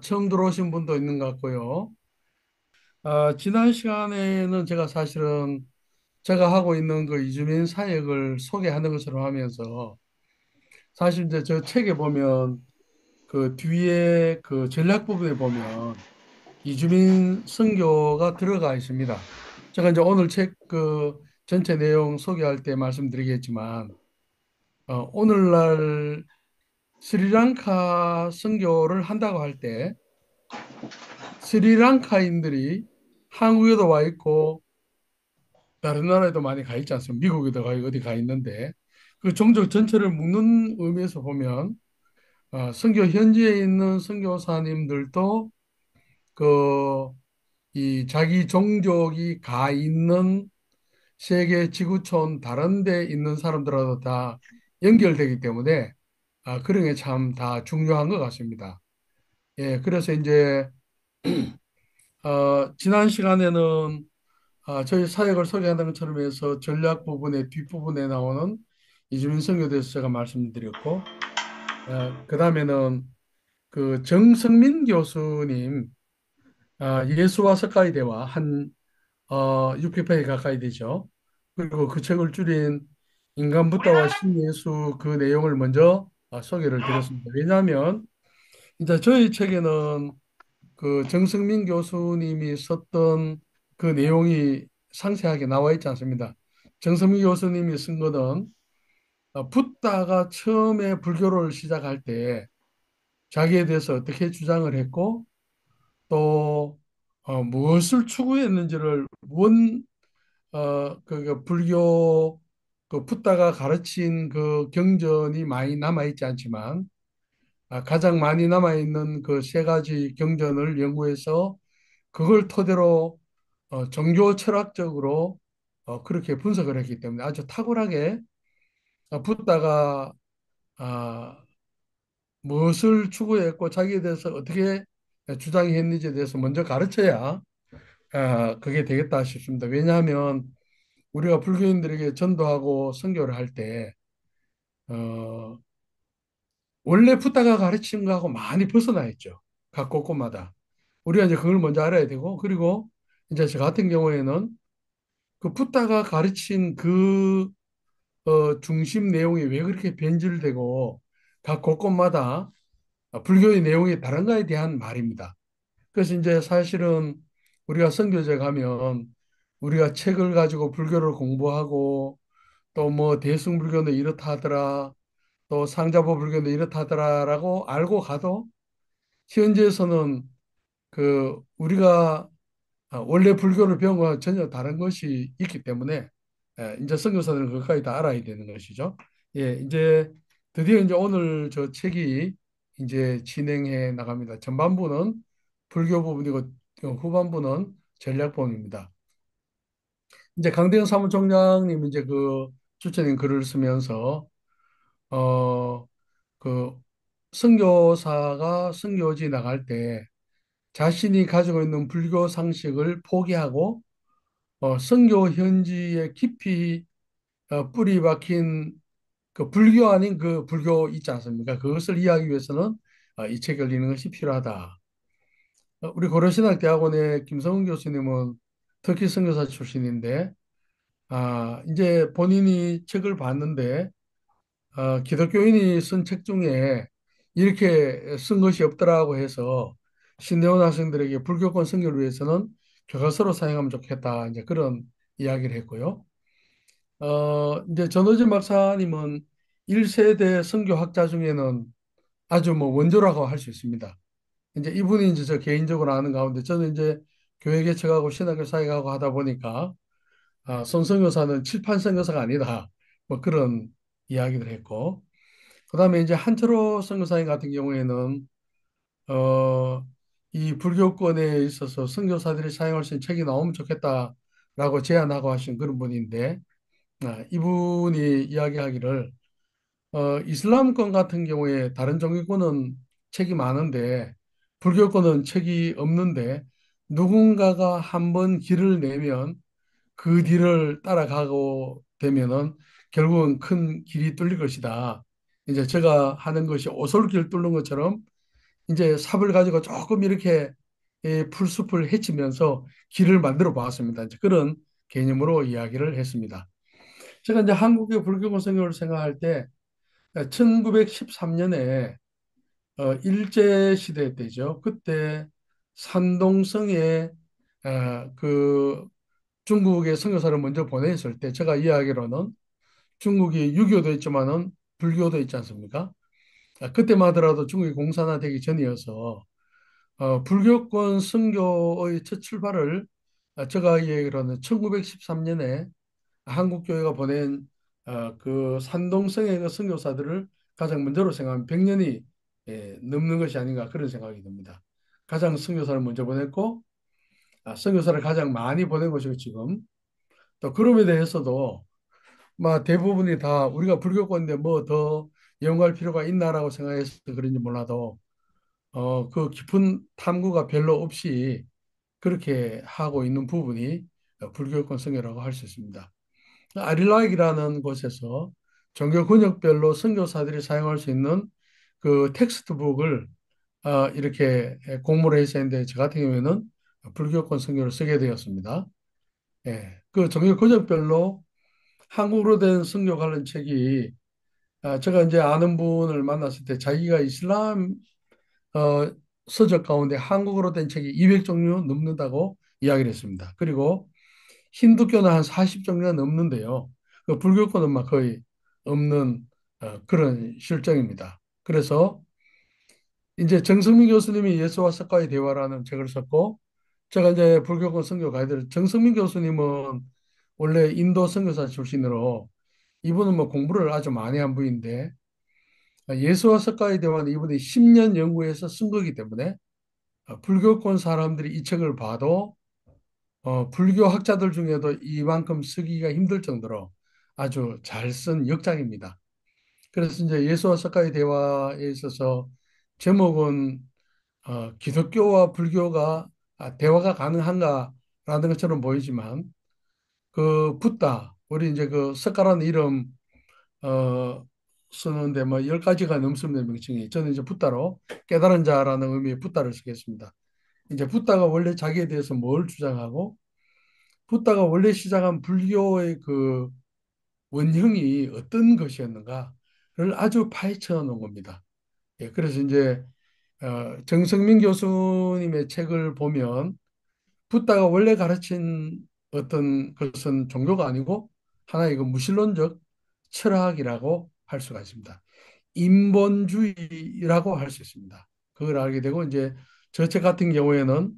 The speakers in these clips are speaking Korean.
처음 들어오신 분도 있는 것 같고요. 지난 시간에는 제가 사실은 제가 하고 있는 그 이주민 사역을 소개하는 것으로 하면서 사실 이제 저 책에 보면 그 뒤에 그 전략 부분에 보면 이주민 선교가 들어가 있습니다. 제가 이제 오늘 책 그 전체 내용 소개할 때 말씀드리겠지만 오늘날 스리랑카 선교를 한다고 할때 스리랑카인들이 한국에도 와 있고 다른 나라에도 많이 가 있지 않습니까? 미국에도 가 어디 가 있는데 그 종족 전체를 묶는 의미에서 보면 선교 현지에 있는 선교사님들도 그 이 자기 종족이 가 있는 세계 지구촌 다른 데 있는 사람들하고 다 연결되기 때문에 그런 게 참 다 중요한 것 같습니다. 예, 그래서 이제 지난 시간에는 저희 사역을 소개하는 것처럼 해서 전략 부분의 뒷부분에 나오는 이주민 선교에 대해서 제가 말씀드렸고, 그 다음에는 그 정성민 교수님, 예수와 석가의 대화 한 600페이지 가까이 되죠. 그리고 그 책을 줄인 인간 부다와 신예수 그 내용을 먼저 소개를 드렸습니다. 왜냐하면 이제 저희 책에는 그 정승민 교수님이 썼던 그 내용이 상세하게 나와 있지 않습니다. 정승민 교수님이 쓴 거는 붓다가 처음에 불교를 시작할 때 자기에 대해서 어떻게 주장을 했고 또 무엇을 추구했는지를 그 불교 그 붓다가 가르친 그 경전이 많이 남아 있지 않지만 가장 많이 남아 있는 그 세 가지 경전을 연구해서 그걸 토대로 종교 철학적으로 그렇게 분석을 했기 때문에 아주 탁월하게 붓다가 아, 무엇을 추구했고 자기에 대해서 어떻게 주장했는지에 대해서 먼저 가르쳐야 그게 되겠다 싶습니다. 왜냐하면 우리가 불교인들에게 전도하고 선교를 할 때, 어, 원래 붓다가 가르친 거하고 많이 벗어나 있죠. 각 곳곳마다. 우리가 이제 그걸 먼저 알아야 되고, 그리고 이제 저 같은 경우에는 그 붓다가 가르친 그 중심 내용이 왜 그렇게 변질되고 각 곳곳마다 불교의 내용이 다른가에 대한 말입니다. 그래서 이제 사실은 우리가 선교제 가면 우리가 책을 가지고 불교를 공부하고 또 뭐 대승불교는 이렇다 하더라 또 상자보 불교는 이렇다 하더라라고 알고 가도 현지에서는 그 우리가 원래 불교를 배운 거와 전혀 다른 것이 있기 때문에 이제 선교사들은 그것까지 다 알아야 되는 것이죠. 예, 이제 드디어 이제 오늘 저 책이 이제 진행해 나갑니다. 전반부는 불교 부분이고 후반부는 전략 부분입니다. 이제 강대영 사무총장님 이제 그 주최인 글을 쓰면서 어 그 선교사가 선교지 나갈 때 자신이 가지고 있는 불교 상식을 포기하고 선교 현지에 깊이 뿌리 박힌 그 불교 아닌 그 불교 있지 않습니까? 그것을 이해하기 위해서는 이 책을 읽는 것이 필요하다. 우리 고려신학대학원의 김성훈 교수님은 터키 선교사 출신인데 이제 본인이 책을 봤는데 기독교인이 쓴 책 중에 이렇게 쓴 것이 없더라고 해서 신대원 학생들에게 불교권 선교를 위해서는 교과서로 사용하면 좋겠다. 이제 그런 이야기를 했고요. 이제 전호진 박사님은 1세대 선교학자 중에는 아주 뭐 원조라고 할 수 있습니다. 이제 이분이 이제 저 개인적으로 아는 가운데 저는 이제 교회 개척하고 신학교 사역하고 하다 보니까 손성교사는 칠판 선교사가 아니다. 뭐 그런 이야기를 했고 그다음에 이제 한철호 선교사님 같은 경우에는 어, 이 불교권에 있어서 선교사들이 사용할 수 있는 책이 나오면 좋겠다라고 제안하고 하신 그런 분인데 이분이 이야기하기를 이슬람권 같은 경우에 다른 종교권은 책이 많은데 불교권은 책이 없는데 누군가가 한번 길을 내면 그 뒤를 따라가고 되면은 결국은 큰 길이 뚫릴 것이다. 이제 제가 하는 것이 오솔길 뚫는 것처럼 이제 삽을 가지고 조금 이렇게 풀숲을 헤치면서 길을 만들어 보았습니다. 이제 그런 개념으로 이야기를 했습니다. 제가 이제 한국의 불교권 선교를 생각할 때 1913년에 일제 시대 때죠. 그때 산동성에 그 중국의 선교사를 먼저 보냈을 때 제가 이야기로는 중국이 유교도 있지만은 불교도 있지 않습니까? 그때만 하더라도 중국이 공산화되기 전이어서 불교권 선교의 첫 출발을 제가 이야기로는 1913년에 한국 교회가 보낸 그 산동성의 그 선교사들을 가장 먼저로 생각하면 100년이 넘는 것이 아닌가 그런 생각이 듭니다. 가장 선교사를 먼저 보냈고 선교사를 가장 많이 보낸 것이고 지금 또 그럼에 대해서도 막 대부분이 다 우리가 불교권인데 뭐 더 연구할 필요가 있나라고 생각해서 그런지 몰라도 그 깊은 탐구가 별로 없이 그렇게 하고 있는 부분이 불교권 선교라고 할 수 있습니다. 아릴락이라는 곳에서 종교 권역별로 선교사들이 사용할 수 있는 그 텍스트북을 이렇게 공모를 해서 했는데 저 같은 경우에는 불교권 선교를 쓰게 되었습니다. 예, 그 종교 권역별로 한국어로 된 선교 관련 책이 제가 이제 아는 분을 만났을 때 자기가 이슬람 어, 서적 가운데 한국어로 된 책이 200종류 넘는다고 이야기를 했습니다. 그리고 힌두교는 한 40종류가 넘는데요. 그 불교권은 막 거의 없는 그런 실정입니다. 그래서 이제 정성민 교수님이 예수와 석가의 대화라는 책을 썼고 제가 이제 불교권 선교 가이드를 정성민 교수님은 원래 인도 선교사 출신으로 이분은 뭐 공부를 아주 많이 한 분인데 예수와 석가의 대화는 이분이 10년 연구해서 쓴 거기 때문에 불교권 사람들이 이 책을 봐도 불교 학자들 중에도 이만큼 쓰기가 힘들 정도로 아주 잘 쓴 역작입니다. 그래서 이제 예수와 석가의 대화에 있어서 제목은 기독교와 불교가 대화가 가능한가라는 것처럼 보이지만 그 붓다 우리 이제 그 석가라는 이름 어, 쓰는데 뭐 10가지가 넘습니다 명칭이. 저는 이제 붓다로 깨달은 자라는 의미의 붓다를 쓰겠습니다. 이제 붓다가 원래 자기에 대해서 뭘 주장하고 붓다가 원래 시작한 불교의 그 원형이 어떤 것이었는가를 아주 파헤쳐 놓은 겁니다. 예, 그래서 이제 정성민 교수님의 책을 보면 붓다가 원래 가르친 어떤 것은 종교가 아니고 하나의 그 무신론적 철학이라고 할 수가 있습니다. 인본주의라고 할 수 있습니다. 그걸 알게 되고 이제 저 책 같은 경우에는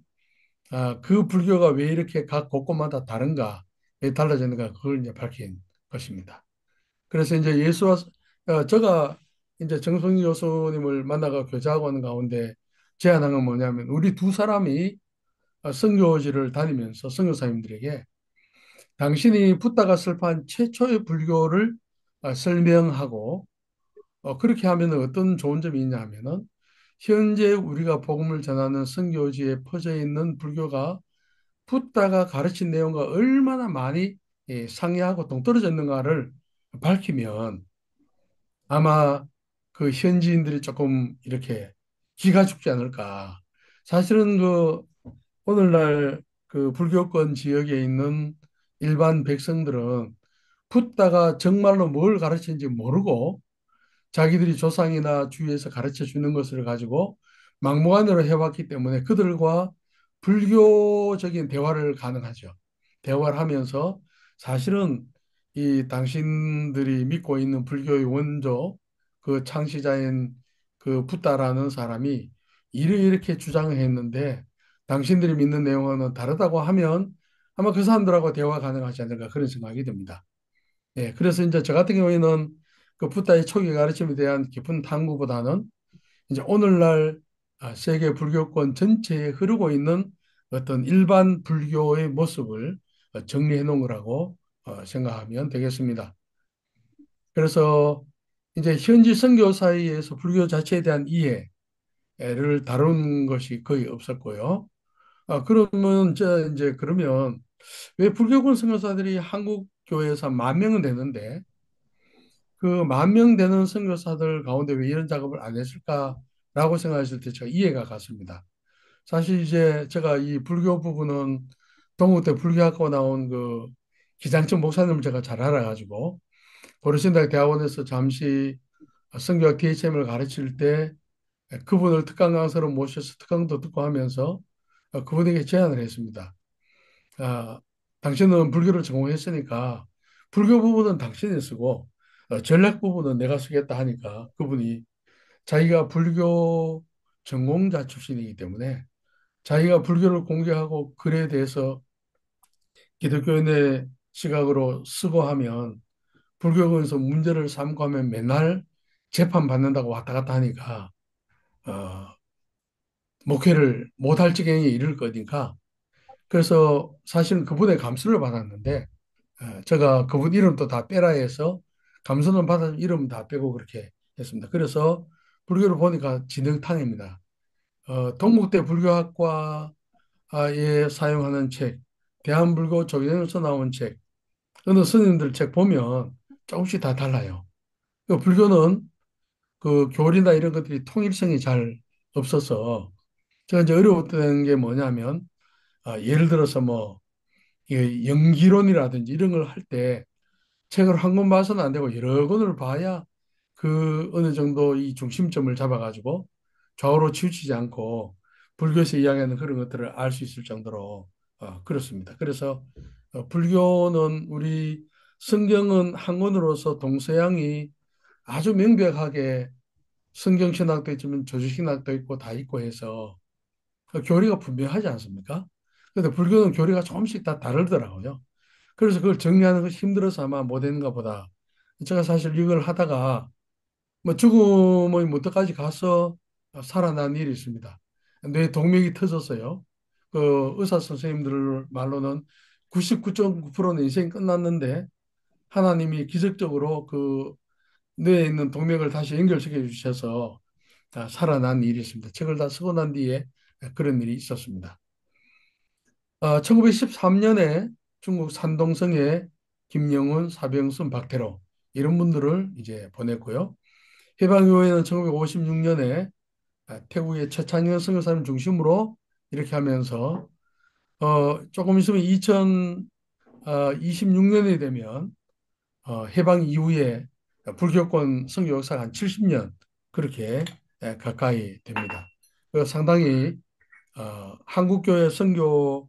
그 불교가 왜 이렇게 각 곳곳마다 다른가, 왜 달라졌는가, 그걸 이제 밝힌 것입니다. 그래서 이제 제가 이제 정성희 교수님을 만나가 교제하고 하는 가운데 제안한 건 뭐냐면, 우리 두 사람이 선교지를 다니면서 선교사님들에게 당신이 붓다가 설파한 최초의 불교를 설명하고, 그렇게 하면 어떤 좋은 점이 있냐 하면은, 현재 우리가 복음을 전하는 선교지에 퍼져 있는 불교가 붓다가 가르친 내용과 얼마나 많이 상이하고 동떨어졌는가를 밝히면 아마 그 현지인들이 조금 이렇게 기가 죽지 않을까. 사실은 그 오늘날 그 불교권 지역에 있는 일반 백성들은 붓다가 정말로 뭘 가르치는지 모르고 자기들이 조상이나 주위에서 가르쳐 주는 것을 가지고 막무가내로 해왔기 때문에 그들과 불교적인 대화를 가능하죠. 대화를 하면서 사실은 이 당신들이 믿고 있는 불교의 원조, 그 창시자인 그 붓다라는 사람이 이렇게 주장을 했는데 당신들이 믿는 내용은 다르다고 하면 아마 그 사람들하고 대화 가능하지 않을까 그런 생각이 듭니다. 예, 그래서 이제 저 같은 경우에는 그 붓다의 초기 가르침에 대한 깊은 탐구보다는 이제 오늘날 세계 불교권 전체에 흐르고 있는 어떤 일반 불교의 모습을 정리해 놓은 거라고 생각하면 되겠습니다. 그래서 이제 현지 선교 사이에서 불교 자체에 대한 이해를 다룬 것이 거의 없었고요. 그러면 이제 그러면 왜 불교권 선교사들이 한국 교회에서 10,000명은 되는데 그 10,000명 되는 선교사들 가운데 왜 이런 작업을 안 했을까 라고 생각했을 때 제가 이해가 갔습니다. 사실 이제 제가 이 불교 부분은 동국대 불교학과 나온 그 기장천 목사님을 제가 잘 알아가지고 고려신대 대학원에서 잠시 성교학 DHM을 가르칠 때 그분을 특강 강사로 모셔서 특강도 듣고 하면서 그분에게 제안을 했습니다. 아, 당신은 불교를 전공했으니까 불교 부분은 당신이 쓰고 전략 부분은 내가 쓰겠다 하니까 그분이 자기가 불교 전공자 출신이기 때문에 자기가 불교를 공개하고 글에 대해서 기독교인의 시각으로 쓰고 하면 불교에서 문제를 삼고 하면 맨날 재판받는다고 왔다 갔다 하니까 어, 목회를 못할 지경에 이를 거니까 그래서 사실은 그분의 감수를 받았는데 제가 그분 이름도 다 빼라 해서 감수는 받아 이름 다 빼고 그렇게 했습니다. 그래서 불교를 보니까 진흙탕입니다. 동국대 불교학과에 사용하는 책, 대한불교 조경에서 나온 책, 어느 스님들 책 보면 조금씩 다 달라요. 그 불교는 그 교리나 이런 것들이 통일성이 잘 없어서 제가 이제 어려웠던 게 뭐냐면 예를 들어서 뭐 이게 연기론이라든지 이런 걸 할 때 책을 한 권 봐서는 안 되고 여러 권을 봐야 그 어느 정도 이 중심점을 잡아가지고 좌우로 치우치지 않고 불교에서 이야기하는 그런 것들을 알 수 있을 정도로 그렇습니다. 그래서 불교는 우리 성경은 한 권으로서 동서양이 아주 명백하게 성경 신학도 있지만 조지 신학도 있고 다 있고 해서 그 교리가 분명하지 않습니까? 근데 불교는 교리가 조금씩 다 다르더라고요. 그래서 그걸 정리하는 것이 힘들어서 아마 못했는가 보다. 제가 사실 이걸 하다가 뭐 죽음의 문턱까지 가서 살아난 일이 있습니다. 뇌 동맥이 터졌어요. 그 의사 선생님들 말로는 99.9%는 인생이 끝났는데 하나님이 기적적으로 그 뇌에 있는 동맥을 다시 연결시켜 주셔서 살아난 일이 있습니다. 책을 다 쓰고 난 뒤에 그런 일이 있었습니다. 1913년에 중국 산동성에 김영훈, 사병순, 박태로 이런 분들을 이제 보냈고요. 해방 이후에는 1956년에 태국의 최창현 선교사님 중심으로 이렇게 하면서 조금 있으면 2026년이 되면 해방 이후에 불교권 선교 역사가 한 70년 그렇게 가까이 됩니다. 상당히 한국교회 선교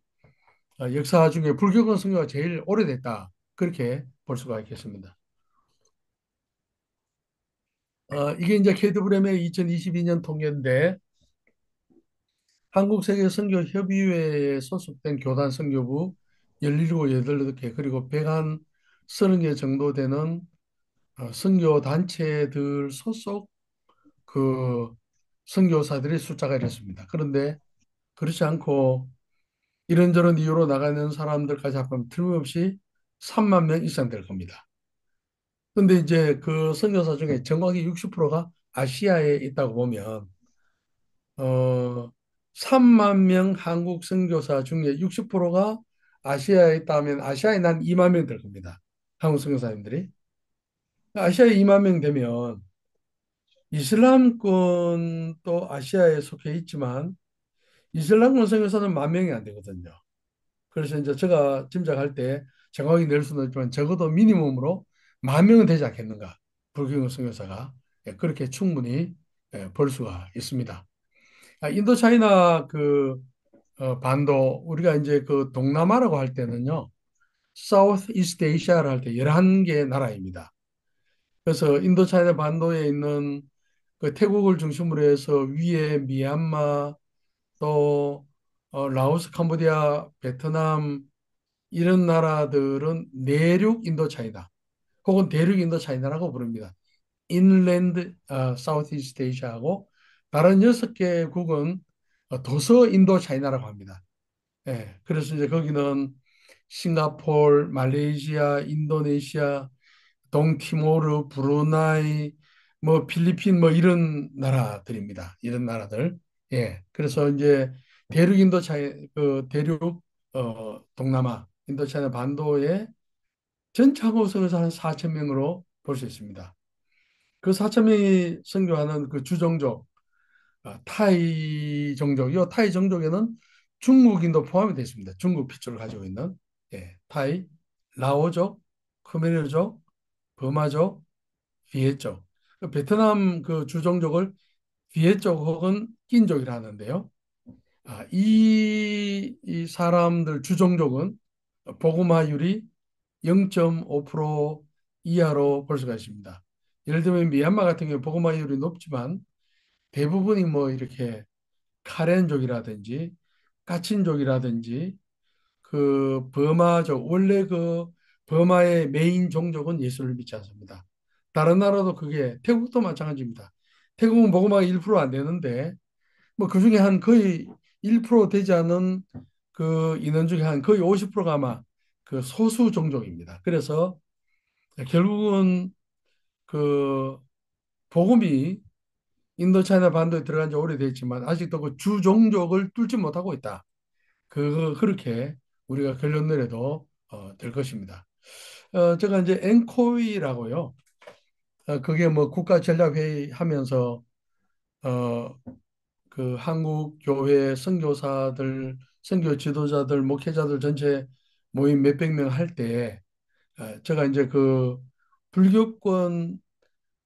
역사 중에 불교권 선교가 제일 오래됐다. 그렇게 볼 수가 있겠습니다. 이게 이제 KWM의 2022년 통계인데 한국세계선교협의회에 소속된 교단 선교부 17, 18개 그리고 130개 정도 되는 선교 단체들 소속 그 선교사들의 숫자가 이렇습니다. 그런데 그렇지 않고 이런저런 이유로 나가는 사람들까지 합하면 틀림없이 3만 명 이상 될 겁니다. 근데 이제 그 선교사 중에 정확히 60%가 아시아에 있다고 보면 어 3만 명 한국 선교사 중에 60%가 아시아에 있다면 아시아에 난 2만 명 될 겁니다. 한국 선교사님들이. 아시아에 2만 명 되면 이슬람권도 아시아에 속해 있지만 이슬람권 선교사는 만 명이 안 되거든요. 그래서 이제 제가 짐작할 때 정확히 낼 수는 없지만 적어도 미니멈으로 만 명은 되지 않겠는가. 불교 선교사가 그렇게 충분히 볼 수가 있습니다. 인도 차이나 그 반도 우리가 이제 그 동남아라고 할 때는요. 사우스 이스트 에이시아를 할 때 11개 나라입니다. 그래서 인도 차이나 반도에 있는 그 태국을 중심으로 해서 위에 미얀마 또 라오스, 캄보디아, 베트남 이런 나라들은 내륙 인도 차이나 혹은 대륙 인도 차이나라고 부릅니다. 인랜드 사우스 이스트 에이시아하고 다른 6개국은 도서 인도 차이나라고 합니다. 예, 그래서 이제 거기는 싱가포르, 말레이시아, 인도네시아, 동티모르, 브루나이, 뭐 필리핀 뭐 이런 나라들입니다. 이런 나라들. 예, 그래서 이제 대륙 인도 차이 그 대륙 동남아 인도차이나 반도에 전체 한국 선교사 한 4천 명으로 볼 수 있습니다. 그 4천 명이 선교하는 그 주종족 타이 종족이요. 타이 종족에는 중국인도 포함이 되어 있습니다. 중국 핏줄을 가지고 있는 타이, 라오족, khmer족, 버마족, 비해족. 베트남 그 주종족을 비해족 혹은 낀족이라 하는데요. 이 사람들 주종족은 보고마율이 0.5% 이하로 볼 수가 있습니다. 예를 들면 미얀마 같은 경우 보고마율이 높지만 대부분이 뭐 이렇게 카렌족이라든지 까친족이라든지 그 버마족 원래 그 버마의 메인 종족은 예수를 믿지 않습니다. 다른 나라도 그게 태국도 마찬가지입니다. 태국은 보고마가 1%안 되는데 뭐 그중에 한 거의 1% 되지 않은 그 인원 중에 한 거의 50%가 아마 그 소수 종족입니다. 그래서 결국은 그 복음이 인도차이나 반도에 들어간 지 오래됐지만 아직도 그 주종족을 뚫지 못하고 있다. 그렇게 우리가 결론 내려도 될 것입니다. 제가 이제 엔코이라고요. 그게 뭐 국가전략회의 하면서 어, 그 한국 교회 선교사들, 선교 지도자들, 목회자들 전체 모임 몇백 명 할 때 제가 이제 그 불교권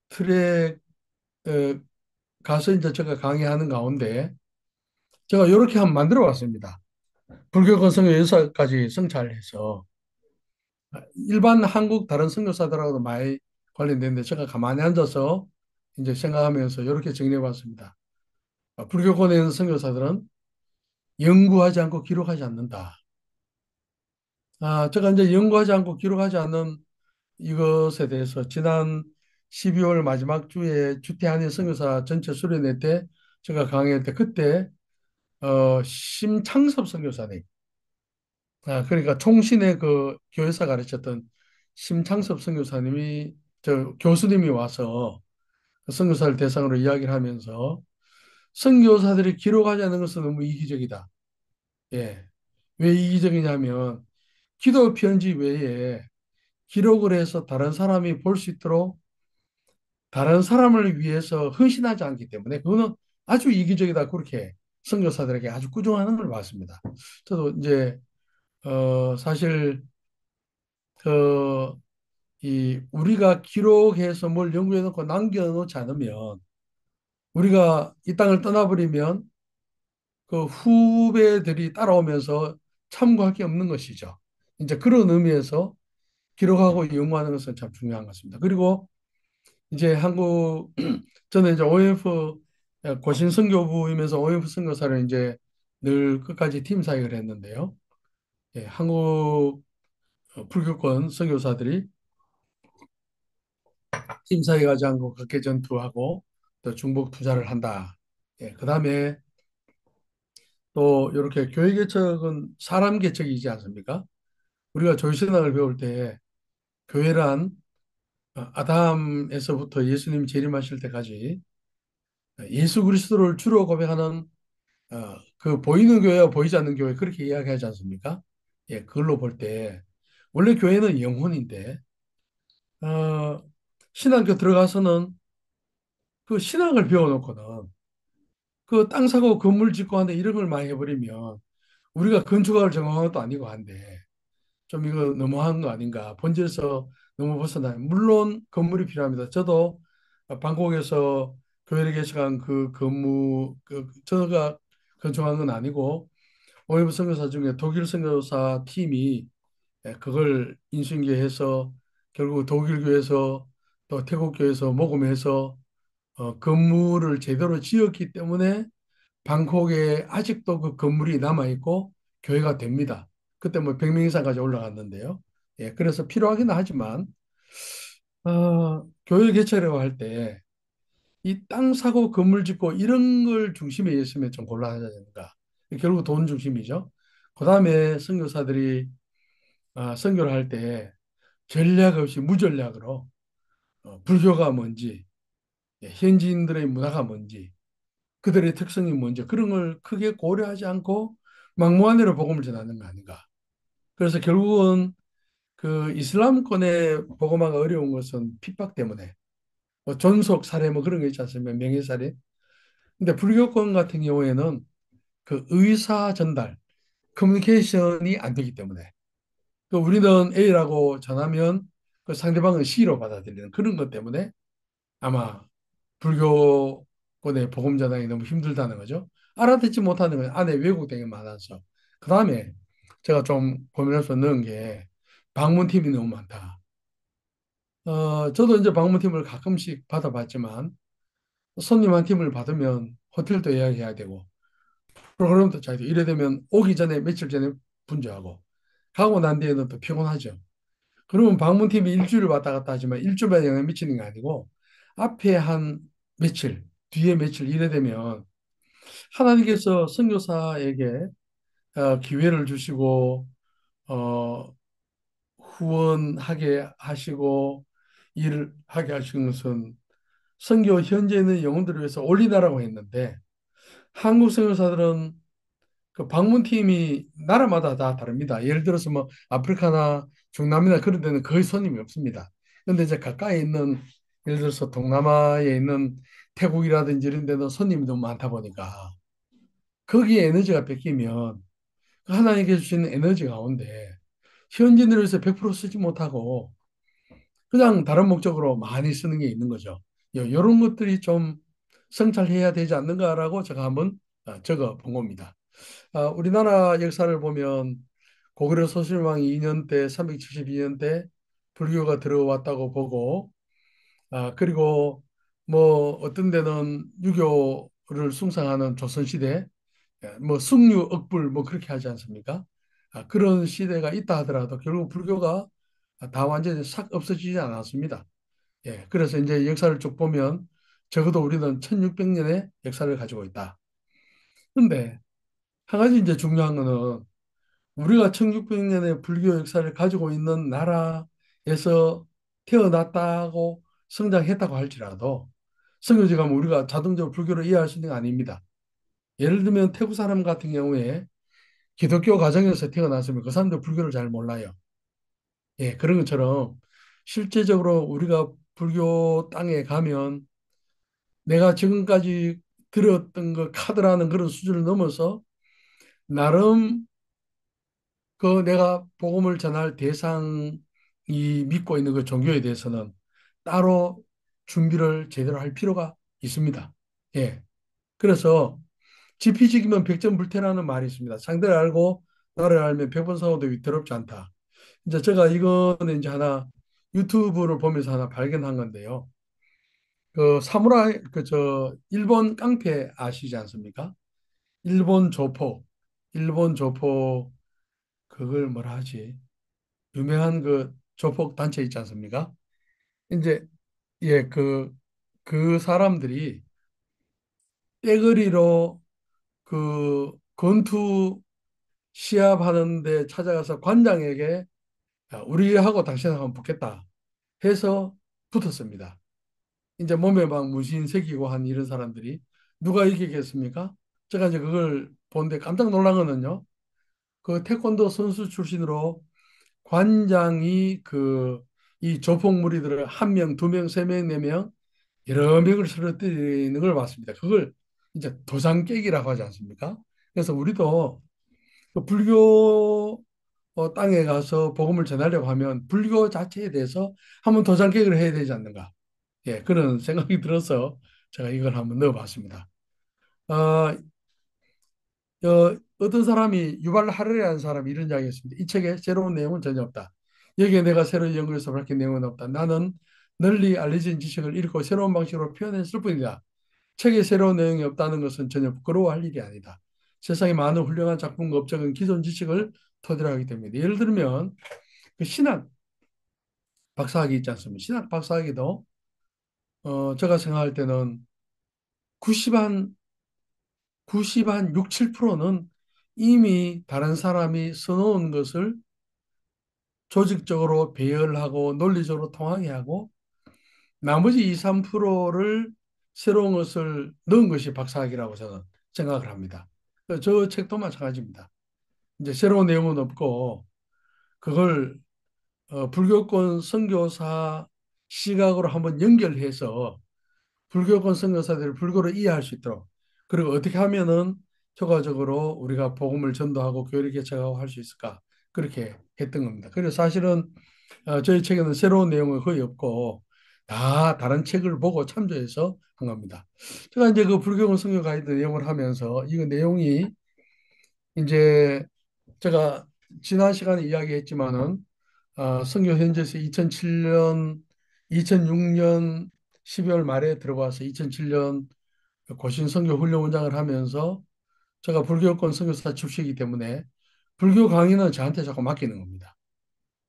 틀에 어, 가서 이제 제가 강의하는 가운데 제가 이렇게 한번 만들어 봤습니다. 불교권 선교 여사까지 성찰해서 일반 한국 다른 선교사들하고도 많이 관련되는데 제가 가만히 앉아서 이제 생각하면서 이렇게 정리해 봤습니다. 불교권에 있는 선교사들은 연구하지 않고 기록하지 않는다. 제가 이제 연구하지 않고 기록하지 않는 이것에 대해서 지난 12월 마지막 주에 주태한인 선교사 전체 수련회 때 제가 강의할 때 그때 심창섭 선교사님, 그러니까 총신의 그 교회사 가르쳤던 심창섭 선교사님이 저 교수님이 와서 그 선교사를 대상으로 이야기를 하면서 선교사들이 기록하지 않는 것은 너무 이기적이다. 예. 왜 이기적이냐면 기도 편지 외에 기록을 해서 다른 사람이 볼 수 있도록 다른 사람을 위해서 헌신하지 않기 때문에 그거는 아주 이기적이다. 그렇게 선교사들에게 아주 꾸중하는 걸 봤습니다. 저도 이제 사실 그 이 우리가 기록해서 뭘 연구해 놓고 남겨 놓지 않으면 우리가 이 땅을 떠나버리면 그 후배들이 따라오면서 참고할 게 없는 것이죠. 이제 그런 의미에서 기록하고 연구하는 것은 참 중요한 것 같습니다. 그리고 이제 한국 저는 이제 OF 고신 선교부이면서 OF 선교사를 이제 늘 끝까지 팀 사역을 했는데요. 한국 불교권 선교사들이 팀 사역하지 않고 각계 전투하고 또 중복 투자를 한다. 그다음에 또 이렇게 교회 개척은 사람 개척이지 않습니까? 우리가 조신학을 배울 때 교회란 아담에서부터 예수님 재림하실 때까지 예수 그리스도를 주로 고백하는 그 보이는 교회와 보이지 않는 교회 그렇게 이야기하지 않습니까? 그걸로 볼 때 원래 교회는 영혼인데 어, 신학교 들어가서는 그 신학을 배워놓고는 그 땅 사고 건물 짓고 하는데 이런 걸 많이 해버리면 우리가 건축학을 전공한 것도 아니고 한데 좀 이거 너무한 거 아닌가 본질에서 너무 벗어나요. 물론 건물이 필요합니다. 저도 방콕에서 교회를 개척한 그 건물 저가 건축한 건 아니고 오해부 선교사 중에 독일 선교사 팀이 그걸 인수인계해서 결국 독일 교회에서 또 태국 교회에서 모금해서 건물을 제대로 지었기 때문에 방콕에 아직도 그 건물이 남아 있고 교회가 됩니다. 그때 뭐 100명 이상까지 올라갔는데요. 그래서 필요하긴 하지만 교회 개척이라고 할 때 이 땅 사고 건물 짓고 이런 걸 중심에 있으면 좀 곤란하지 않는가. 결국 돈 중심이죠. 그다음에 선교사들이 선교를 할 때 전략 없이 무전략으로 불교가 뭔지, 현지인들의 문화가 뭔지, 그들의 특성이 뭔지 그런 걸 크게 고려하지 않고 막무가내로 복음을 전하는 거 아닌가. 그래서 결국은 그 이슬람권에 복음화가 어려운 것은 핍박 때문에 뭐 존속 살해 뭐 그런 거 있지 않습니까? 명예살인. 근데 불교권 같은 경우에는 그 의사 전달, 커뮤니케이션이 안 되기 때문에 그 우리는 A라고 전하면 그 상대방은 C로 받아들이는 그런 것 때문에 아마 불교권의 복음 전환이 너무 힘들다는 거죠. 알아듣지 못하는 건 안에 왜곡되게 많아서. 그 다음에 제가 좀 고민해서 넣은 게 방문팀이 너무 많다. 저도 이제 방문팀을 가끔씩 받아봤지만 손님 한 팀을 받으면 호텔도 예약해야 되고 프로그램도 짜야 되고 이래 되면 오기 전에 며칠 전에 분주하고 가고 난 뒤에는 또 피곤하죠. 그러면 방문팀이 일주일을 왔다 갔다 하지만 일주일에 영향 미치는 게 아니고 앞에 한 며칠, 뒤에 며칠 이래 되면 하나님께서 선교사에게 기회를 주시고 어, 후원하게 하시고 일을 하게 하신 것은 선교 현재 있는 영혼들을 위해서 올리다라고 했는데 한국 선교사들은 그 방문팀이 나라마다 다 다릅니다. 예를 들어서 뭐 아프리카나 중남미나 그런 데는 거의 손님이 없습니다. 그런데 이제 가까이 있는 예를 들어서 동남아에 있는 태국이라든지 이런 데는 손님이 너무 많다 보니까 거기에 에너지가 뺏기면 하나님께서 주시는 에너지 가운데 현지인들을 위해서 100% 쓰지 못하고 그냥 다른 목적으로 많이 쓰는 게 있는 거죠. 이런 것들이 좀 성찰해야 되지 않는가라고 제가 한번 적어 본 겁니다. 우리나라 역사를 보면 고구려 소실왕 2년 때 372년 때 불교가 들어왔다고 보고 그리고 뭐 어떤 데는 유교를 숭상하는 조선시대 뭐 승유 억불 뭐 그렇게 하지 않습니까? 그런 시대가 있다 하더라도 결국 불교가 다 완전히 싹 없어지지 않았습니다. 예, 그래서 이제 역사를 쭉 보면 적어도 우리는 1600년의 역사를 가지고 있다. 근데 한 가지 이제 중요한 거는 우리가 1600년의 불교 역사를 가지고 있는 나라에서 태어났다고 성장했다고 할지라도 성교지 가면 우리가 자동적으로 불교를 이해할 수 있는 게 아닙니다. 예를 들면 태국 사람 같은 경우에 기독교 가정에서 태어났으면 그 사람들 불교를 잘 몰라요. 예, 그런 것처럼 실제적으로 우리가 불교 땅에 가면 내가 지금까지 들었던 그 카드라는 그런 수준을 넘어서 나름 그 내가 복음을 전할 대상이 믿고 있는 그 종교에 대해서는 따로 준비를 제대로 할 필요가 있습니다. 예. 그래서 지피지기면 백전불태라는 말이 있습니다. 상대를 알고 나를 알면 백번 싸워도 위태롭지 않다. 이제 제가 이거는 이제 하나 유튜브를 보면서 하나 발견한 건데요. 그 사무라이 그 저 일본 깡패 아시지 않습니까? 일본 조폭, 일본 조폭 그걸 뭐라 하지? 유명한 그 조폭 단체 있지 않습니까? 이제 예, 그 사람들이 떼거리로 그 권투 시합하는데 찾아가서 관장에게 우리하고 당신하고 붙겠다 해서 붙었습니다. 이제 몸에 막 문신 새기고 한 이런 사람들이 누가 이기겠습니까? 제가 이제 그걸 보는데 깜짝 놀란 거는요. 그 태권도 선수 출신으로 관장이 이 조폭 무리들을 한 명, 두 명, 세 명, 네 명 여러 명을 쓰러뜨리는 걸 봤습니다. 그걸 이제 도장 깨기라고 하지 않습니까? 그래서 우리도 그 불교 땅에 가서 복음을 전하려고 하면 불교 자체에 대해서 한번 도장 깨기를 해야 되지 않는가? 예, 그런 생각이 들어서 제가 이걸 한번 넣어봤습니다. 어, 어떤 사람이 유발 하르리라는 사람이 이런 이야기 했습니다. 이 책에 새로운 내용은 전혀 없다. 여기에 내가 새로 연구해서 밝힌 내용은 없다. 나는 널리 알려진 지식을 읽고 새로운 방식으로 표현했을 뿐이다. 책에 새로운 내용이 없다는 것은 전혀 부끄러워할 일이 아니다. 세상에 많은 훌륭한 작품과 업적은 기존 지식을 토대로 하기 때문에 예를 들면 그 신학 박사학위 있지 않습니까? 신학 박사학위도 제가 생각할 때는 90한 90한 6, 7%는 이미 다른 사람이 써놓은 것을 조직적으로 배열하고 논리적으로 통하게 하고 나머지 2, 3%를 새로운 것을 넣은 것이 박사학위라고 저는 생각을 합니다. 저 책도 마찬가지입니다. 이제 새로운 내용은 없고 그걸 불교권 선교사 시각으로 한번 연결해서 불교권 선교사들이 불교를 이해할 수 있도록 그리고 어떻게 하면은 효과적으로 우리가 복음을 전도하고 교회를 개척하고 할 수 있을까? 그렇게 했던 겁니다. 그래서 사실은 저희 책에는 새로운 내용은 거의 없고 다 다른 책을 보고 참조해서 한 겁니다. 제가 이제 그 불교원 성교 가이드 내용을 하면서 이거 내용이 이제 제가 지난 시간에 이야기했지만은 선교 현지에서 2007년, 2006년 12월 말에 들어와서 2007년 고신 선교 훈련 원장을 하면서 제가 불교권 선교사 출신이기 때문에 불교 강의는 저한테 자꾸 맡기는 겁니다.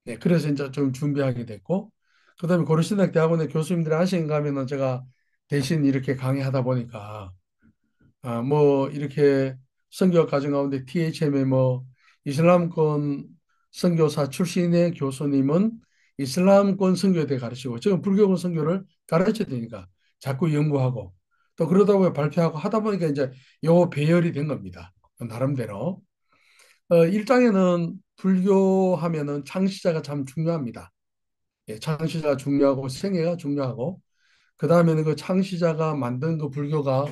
네, 그래서 이제 좀 준비하게 됐고, 그다음에 고려신학 대학원의 교수님들이 하시는 가 하면은 제가 대신 이렇게 강의하다 보니까 뭐 이렇게 선교 과정 가운데 THM의 뭐 이슬람권 선교사 출신의 교수님은 이슬람권 선교에 대해 가르치고 지금 불교권 선교를 가르쳐야 되니까 자꾸 연구하고 또 그러다 보면 발표하고 하다 보니까 이제 요 배열이 된 겁니다. 나름대로. 일장에는 불교하면은 창시자가 참 중요합니다. 예, 창시자가 중요하고 생애가 중요하고 그 다음에는 그 창시자가 만든 그 불교가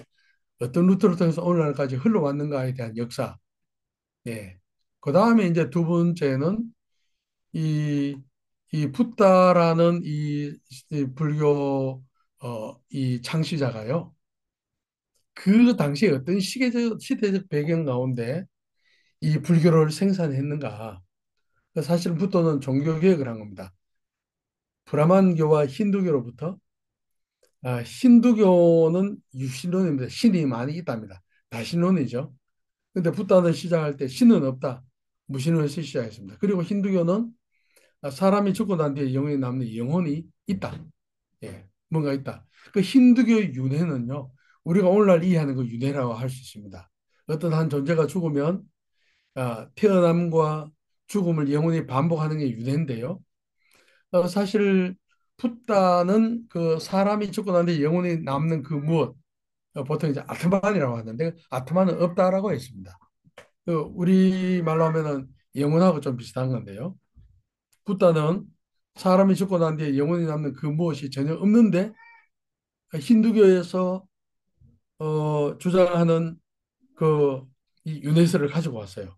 어떤 루트를 통해서 오늘날까지 흘러왔는가에 대한 역사. 예. 그 다음에 이제 두 번째는 이, 이 붓다라는 이 불교 이 창시자가요. 그 당시에 어떤 시대적 배경 가운데 이 불교를 생산했는가. 사실은 붓도는 종교개혁을 한 겁니다. 브라만교와 힌두교로부터 힌두교는 유신론입니다. 신이 많이 있답니다. 다신론이죠. 근데 붓다는 시작할 때 신은 없다. 무신론을 시작했습니다. 그리고 힌두교는 사람이 죽고 난 뒤에 영혼이 남는 영혼이 있다. 예, 뭔가 있다. 그 힌두교 윤회는요, 우리가 오늘날 이해하는 그 윤회라고 할 수 있습니다. 어떤 한 존재가 죽으면 태어남과 죽음을 영혼이 반복하는 게 윤회인데요. 사실 붓다는 그 사람이 죽고 난 뒤에 영혼이 남는 그 무엇, 보통 이제 아트만이라고 하는데 아트만은 없다라고 했습니다. 그 우리 말로 하면은 영혼하고 좀 비슷한 건데요. 붓다는 사람이 죽고 난 뒤에 영혼이 남는 그 무엇이 전혀 없는데 힌두교에서 주장하는 그 이 윤회설을 가지고 왔어요.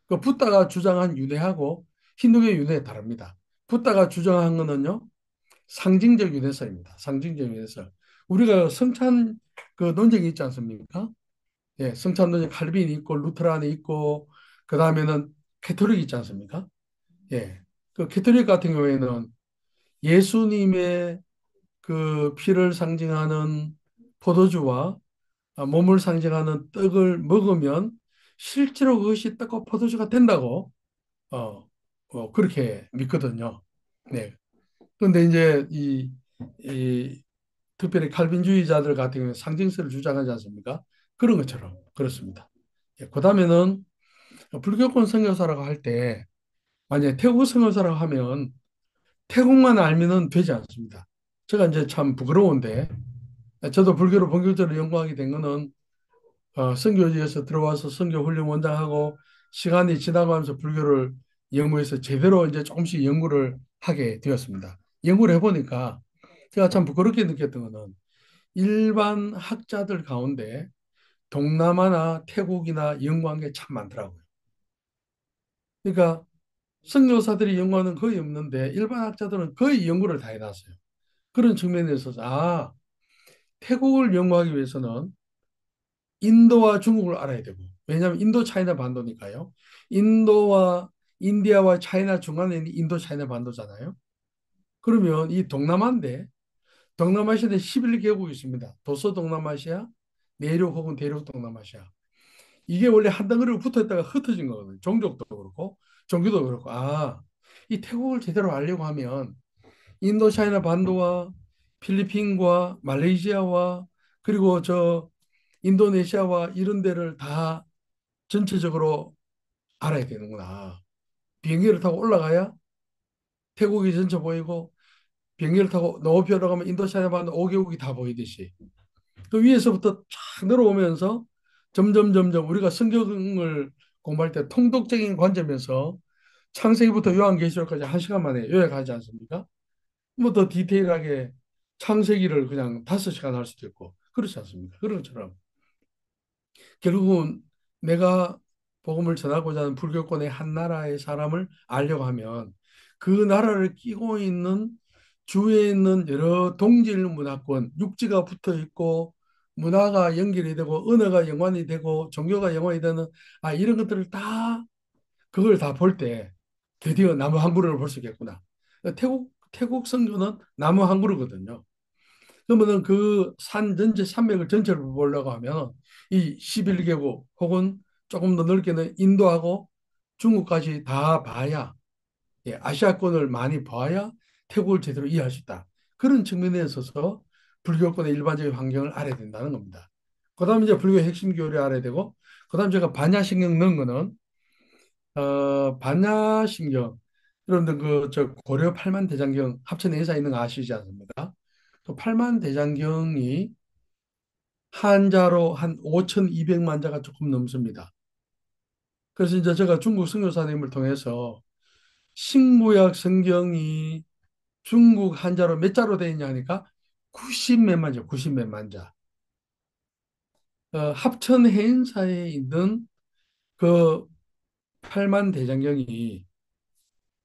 그 붓다가 주장한 윤회하고 힌두교의 윤회가 다릅니다. 붓다가 주장한 거는요 상징적 윤회설입니다. 상징적 윤회설. 우리가 성찬 그 논쟁이 있지 않습니까? 예, 성찬 논쟁 칼빈이 있고 루테란이 있고 그 다음에는 캐톨릭이 있지 않습니까? 예, 그 캐톨릭 같은 경우에는 예수님의 그 피를 상징하는 포도주와 몸을 상징하는 떡을 먹으면 실제로 그것이 떡과 포도주가 된다고 그렇게 믿거든요. 네. 그런데 이제 이 특별히 칼빈주의자들 같은 경우에 상징성을 주장하지 않습니까? 그런 것처럼 그렇습니다. 예, 그다음에는 불교권 선교사라고 할 때 만약에 태국 선교사라고 하면 태국만 알면은 되지 않습니다. 제가 이제 참 부끄러운데 저도 불교를 본격적으로 연구하게 된 거는 선교지에서 들어와서 선교 훈련 원장하고 시간이 지나고 하면서 불교를 연구해서 제대로 이제 조금씩 연구를 하게 되었습니다. 연구를 해보니까 제가 참 부끄럽게 느꼈던 거는 일반 학자들 가운데 동남아나 태국이나 연구한 게 참 많더라고요. 그러니까 선교사들이 연구하는 거의 없는데 일반 학자들은 거의 연구를 다 해놨어요. 그런 측면에서 태국을 연구하기 위해서는 인도와 중국을 알아야 되고 왜냐하면 인도 차이나 반도니까요. 인도와 인디아와 차이나 중간에 있는 인도 차이나 반도잖아요. 그러면 이 동남아인데 동남아시아에 11개국이 있습니다. 도서 동남아시아, 내륙 혹은 대륙 동남아시아. 이게 원래 한 덩어리로 붙어 있다가 흩어진 거거든요. 종족도 그렇고 종교도 그렇고 이 태국을 제대로 알려고 하면 인도 차이나 반도와 필리핀과 말레이시아와 그리고 저 인도네시아와 이런 데를 다 전체적으로 알아야 되는구나. 비행기를 타고 올라가야 태국이 전체 보이고 비행기를 타고 높이 올라가면 인도차이나 반도 5개국이 다 보이듯이 그 위에서부터 쫙 내려오면서 점점 우리가 성경을 공부할 때 통독적인 관점에서 창세기부터 요한계시록까지 한 시간 만에 요약하지 않습니까? 뭐 더 디테일하게 창세기를 그냥 5시간 할 수도 있고 그렇지 않습니까? 그런 것처럼 결국은 내가 복음을 전하고자 하는 불교권의 한 나라의 사람을 알려고 하면 그 나라를 끼고 있는 주위에 있는 여러 동질 문화권, 육지가 붙어 있고 문화가 연결이 되고 언어가 연관이 되고 종교가 연관이 되는 이런 것들을 다 그걸 다 볼 때 드디어 나무 한 그루를 볼 수 있겠구나. 태국 선교는 나무 한 그루거든요. 그러면은 그 산 전체 산맥을 전체를 보려고 하면 이 11개국 혹은 조금 더 넓게는 인도하고 중국까지 다 봐야 아시아권을 많이 봐야 태국을 제대로 이해할 수 있다. 그런 측면에 있어서 불교권의 일반적인 환경을 알아야 된다는 겁니다. 그다음 이제 불교의 핵심 교리를 알아야 되고 그다음 제가 반야신경 넣은 거는 반야신경 여러분들 그 저 고려 팔만대장경 합천 에서 있는 거 아시지 않습니까? 그 팔만대장경이 한자로 한 5,200만 자가 조금 넘습니다. 그래서 이제 제가 중국 선교사님을 통해서 신구약 성경이 중국 한자로 몇 자로 되어 있냐 하니까 90 몇만 자, 90 몇만 자. 합천 해인사에 있는 그 팔만대장경이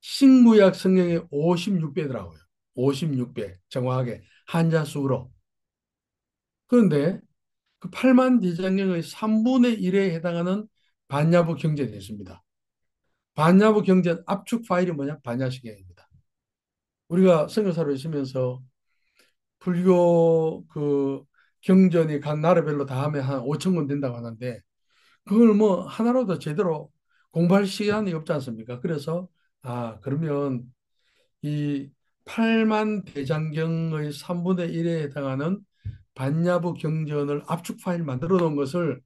신구약 성경의 56배더라고요. 56배 정확하게 한자 수로. 그런데 그 8만 대장경의 3분의 1에 해당하는 반야부 경전이 있습니다. 반야부 경전 압축 파일이 뭐냐? 반야시경입니다. 우리가 선교사로 있으면서 불교 그 경전이 각 나라별로 다 하면 한 5천 권 된다고 하는데 그걸 뭐 하나로도 제대로 공부할 시간이 없지 않습니까? 그래서 그러면 이 8만 대장경의 3분의 1에 해당하는 반야부 경전을 압축 파일 만들어 놓은 것을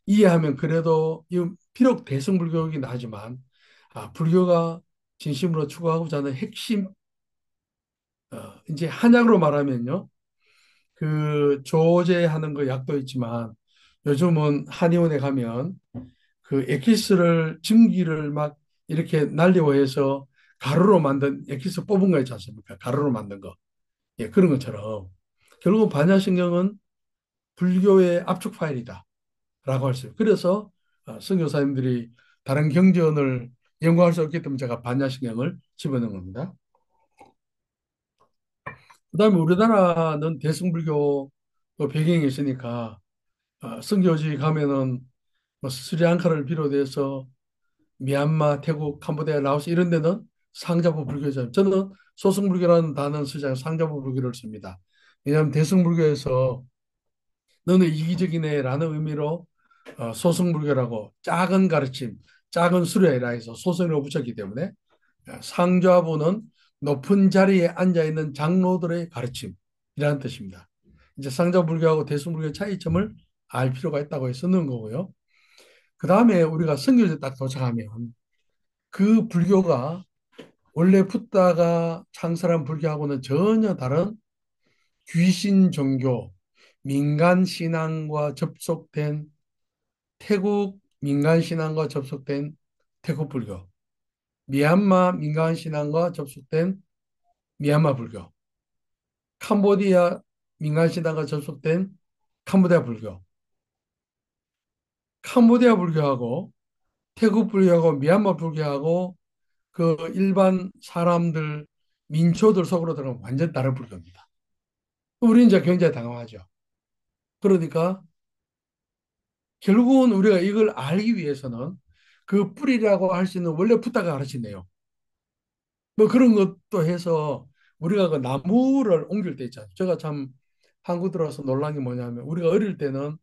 이해하면 그래도 비록 대승불교이긴 하지만 불교가 진심으로 추구하고자 하는 핵심 이제 한약으로 말하면요 그 조제하는 그 약도 있지만 요즘은 한의원에 가면 그 엑기스를 증기를 막 이렇게 날려해서 가루로 만든 엑기스 뽑은 거 있지 않습니까? 가루로 만든 거. 예, 그런 것처럼 결국 반야신경은 불교의 압축 파일이다. 라고 할 수 있어요. 그래서 선교사님들이 다른 경전을 연구할 수 없기 때문에 제가 반야신경을 집어넣은 겁니다. 그다음에 우리나라는 대승불교 그 배경이 있으니까 선교지 가면은 뭐 스리랑카를 비롯해서 미얀마, 태국, 캄보디아, 라오스 이런 데는 상자부 불교죠. 저는 소승불교라는 단어는 쓰지 않고 상자부 불교를 씁니다. 왜냐하면 대승불교에서 너는 이기적이네라는 의미로 소승불교라고 작은 가르침, 작은 수레라 해서 소승이라고 붙였기 때문에 상좌부는 높은 자리에 앉아 있는 장로들의 가르침이라는 뜻입니다. 이제 상자불교하고 대승불교의 차이점을 알 필요가 있다고 해서 넣은 거고요. 그 다음에 우리가 선교지에 딱 도착하면 그 불교가 원래 붓다가 창설한 불교하고는 전혀 다른 귀신 종교, 민간 신앙과 접속된 태국 민간 신앙과 접속된 태국 불교, 미얀마 민간 신앙과 접속된 미얀마 불교, 캄보디아 민간 신앙과 접속된 캄보디아 불교, 캄보디아 불교하고 태국 불교하고 미얀마 불교하고 그 일반 사람들 민초들 속으로 들어가면 완전 다른 불교입니다. 우리 이제 굉장히 당황하죠. 그러니까 결국은 우리가 이걸 알기 위해서는 그 뿌리라고 할 수 있는 원래 붓다가 가르치네요. 뭐 그런 것도 해서 우리가 그 나무를 옮길 때 있잖아요. 제가 참 한국 들어와서 놀란 게 뭐냐면 우리가 어릴 때는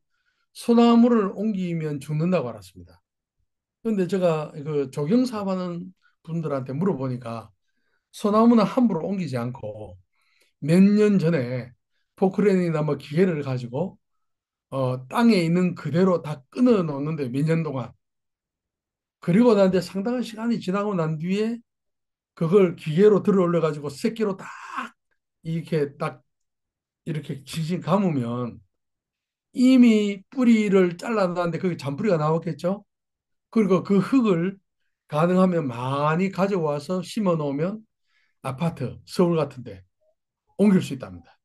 소나무를 옮기면 죽는다고 알았습니다. 그런데 제가 그 조경사업하는 분들한테 물어보니까 소나무는 함부로 옮기지 않고 몇 년 전에 포크레인이나 뭐 기계를 가지고 땅에 있는 그대로 다 끊어 놓는데 몇 년 동안 그리고 나는데 상당한 시간이 지나고 난 뒤에 그걸 기계로 들어 올려 가지고 새끼로 딱 이렇게 딱 이렇게 지진 감으면 이미 뿌리를 잘라놨는데 거기 잔뿌리가 나왔겠죠. 그리고 그 흙을 가능하면 많이 가져와서 심어 놓으면 아파트, 서울 같은데 옮길 수 있답니다.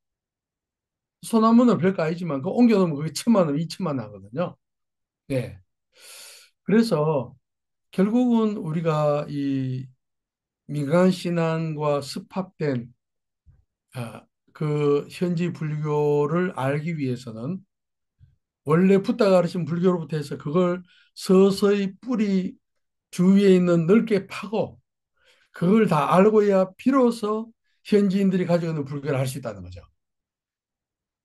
소나무는 별거 아니지만 그 옮겨 놓으면 그게 천만 원, 이천만 원 하거든요. 네. 그래서 결국은 우리가 이 민간 신앙과 습합된 그 현지 불교를 알기 위해서는 원래 붓다가 가르친 불교로부터 해서 그걸 서서히 뿌리 주위에 있는 넓게 파고 그걸 다 알고야 비로소 현지인들이 가지고 있는 불교를 알 수 있다는 거죠.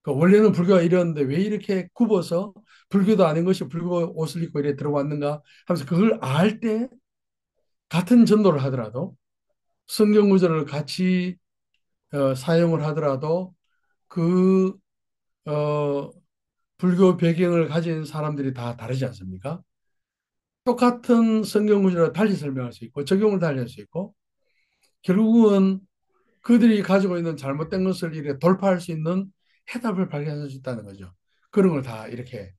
그 원래는 불교가 이랬는데 왜 이렇게 굽어서 불교도 아닌 것이 불교 옷을 입고 이래 들어왔는가 하면서 그걸 알 때 같은 전도를 하더라도 성경 구절을 같이 사용을 하더라도 그 어, 불교 배경을 가진 사람들이 다 다르지 않습니까? 똑같은 성경 구절을 달리 설명할 수 있고 적용을 달리 할 수 있고 결국은 그들이 가지고 있는 잘못된 것을 이렇게 돌파할 수 있는 해답을 발견할 수 있다는 거죠. 그런 걸 다 이렇게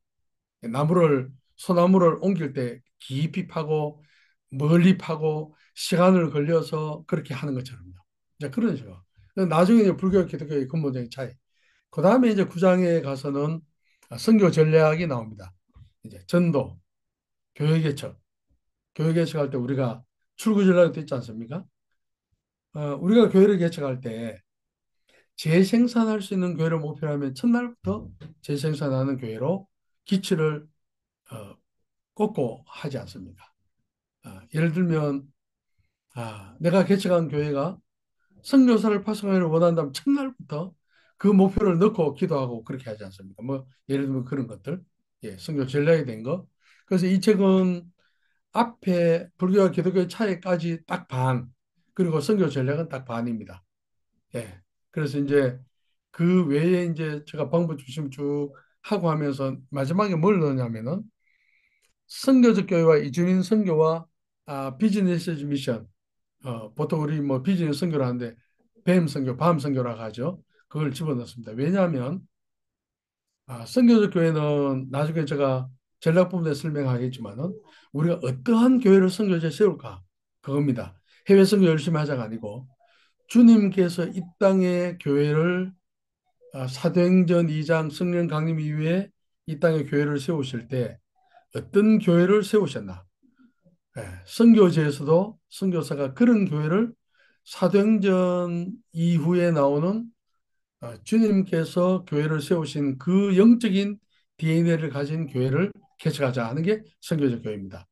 소나무를 옮길 때 깊이 파고 멀리 파고 시간을 걸려서 그렇게 하는 것처럼요. 이제 그런 식으로. 나중에 이제 불교 기독교의 근본적인 차이. 그 다음에 이제 구장에 가서는 선교 전략이 나옵니다. 이제 전도, 교회 개척. 교회 개척할 때 우리가 출구 전략도 있지 않습니까? 우리가 교회를 개척할 때 재생산할 수 있는 교회를 목표로 하면 첫날부터 재생산하는 교회로 기치를 어, 꽂고 하지 않습니까? 예를 들면 내가 개척한 교회가 선교사를 파송하기를 원한다면 첫날부터 그 목표를 넣고 기도하고 그렇게 하지 않습니까? 뭐 예를 들면 그런 것들, 예, 선교 전략이 된 거. 그래서 이 책은 앞에 불교와 기독교의 차이까지 딱 반, 그리고 선교 전략은 딱 반입니다. 예. 그래서 이제 그 외에 이제 제가 방법 중심 쭉 하고 하면서 마지막에 뭘 넣냐면은 선교적 교회와 이주민 선교와 비즈니스 미션. 보통 우리 뭐 비즈니스 선교를 하는데 뱀 선교, 밤 선교라고 하죠. 그걸 집어넣습니다. 왜냐하면 선교적 교회는 나중에 제가 전략 부분에 설명하겠지만은 우리가 어떠한 교회를 선교지에 세울까 그겁니다. 해외 선교 열심히 하자가 아니고 주님께서 이 땅에 교회를 사도행전 2장 성령 강림 이후에 이 땅에 교회를 세우실 때 어떤 교회를 세우셨나? 예, 선교지에서도 선교사가 그런 교회를 사도행전 이후에 나오는 주님께서 교회를 세우신 그 영적인 DNA를 가진 교회를 개척하자 하는 게 선교적 교회입니다.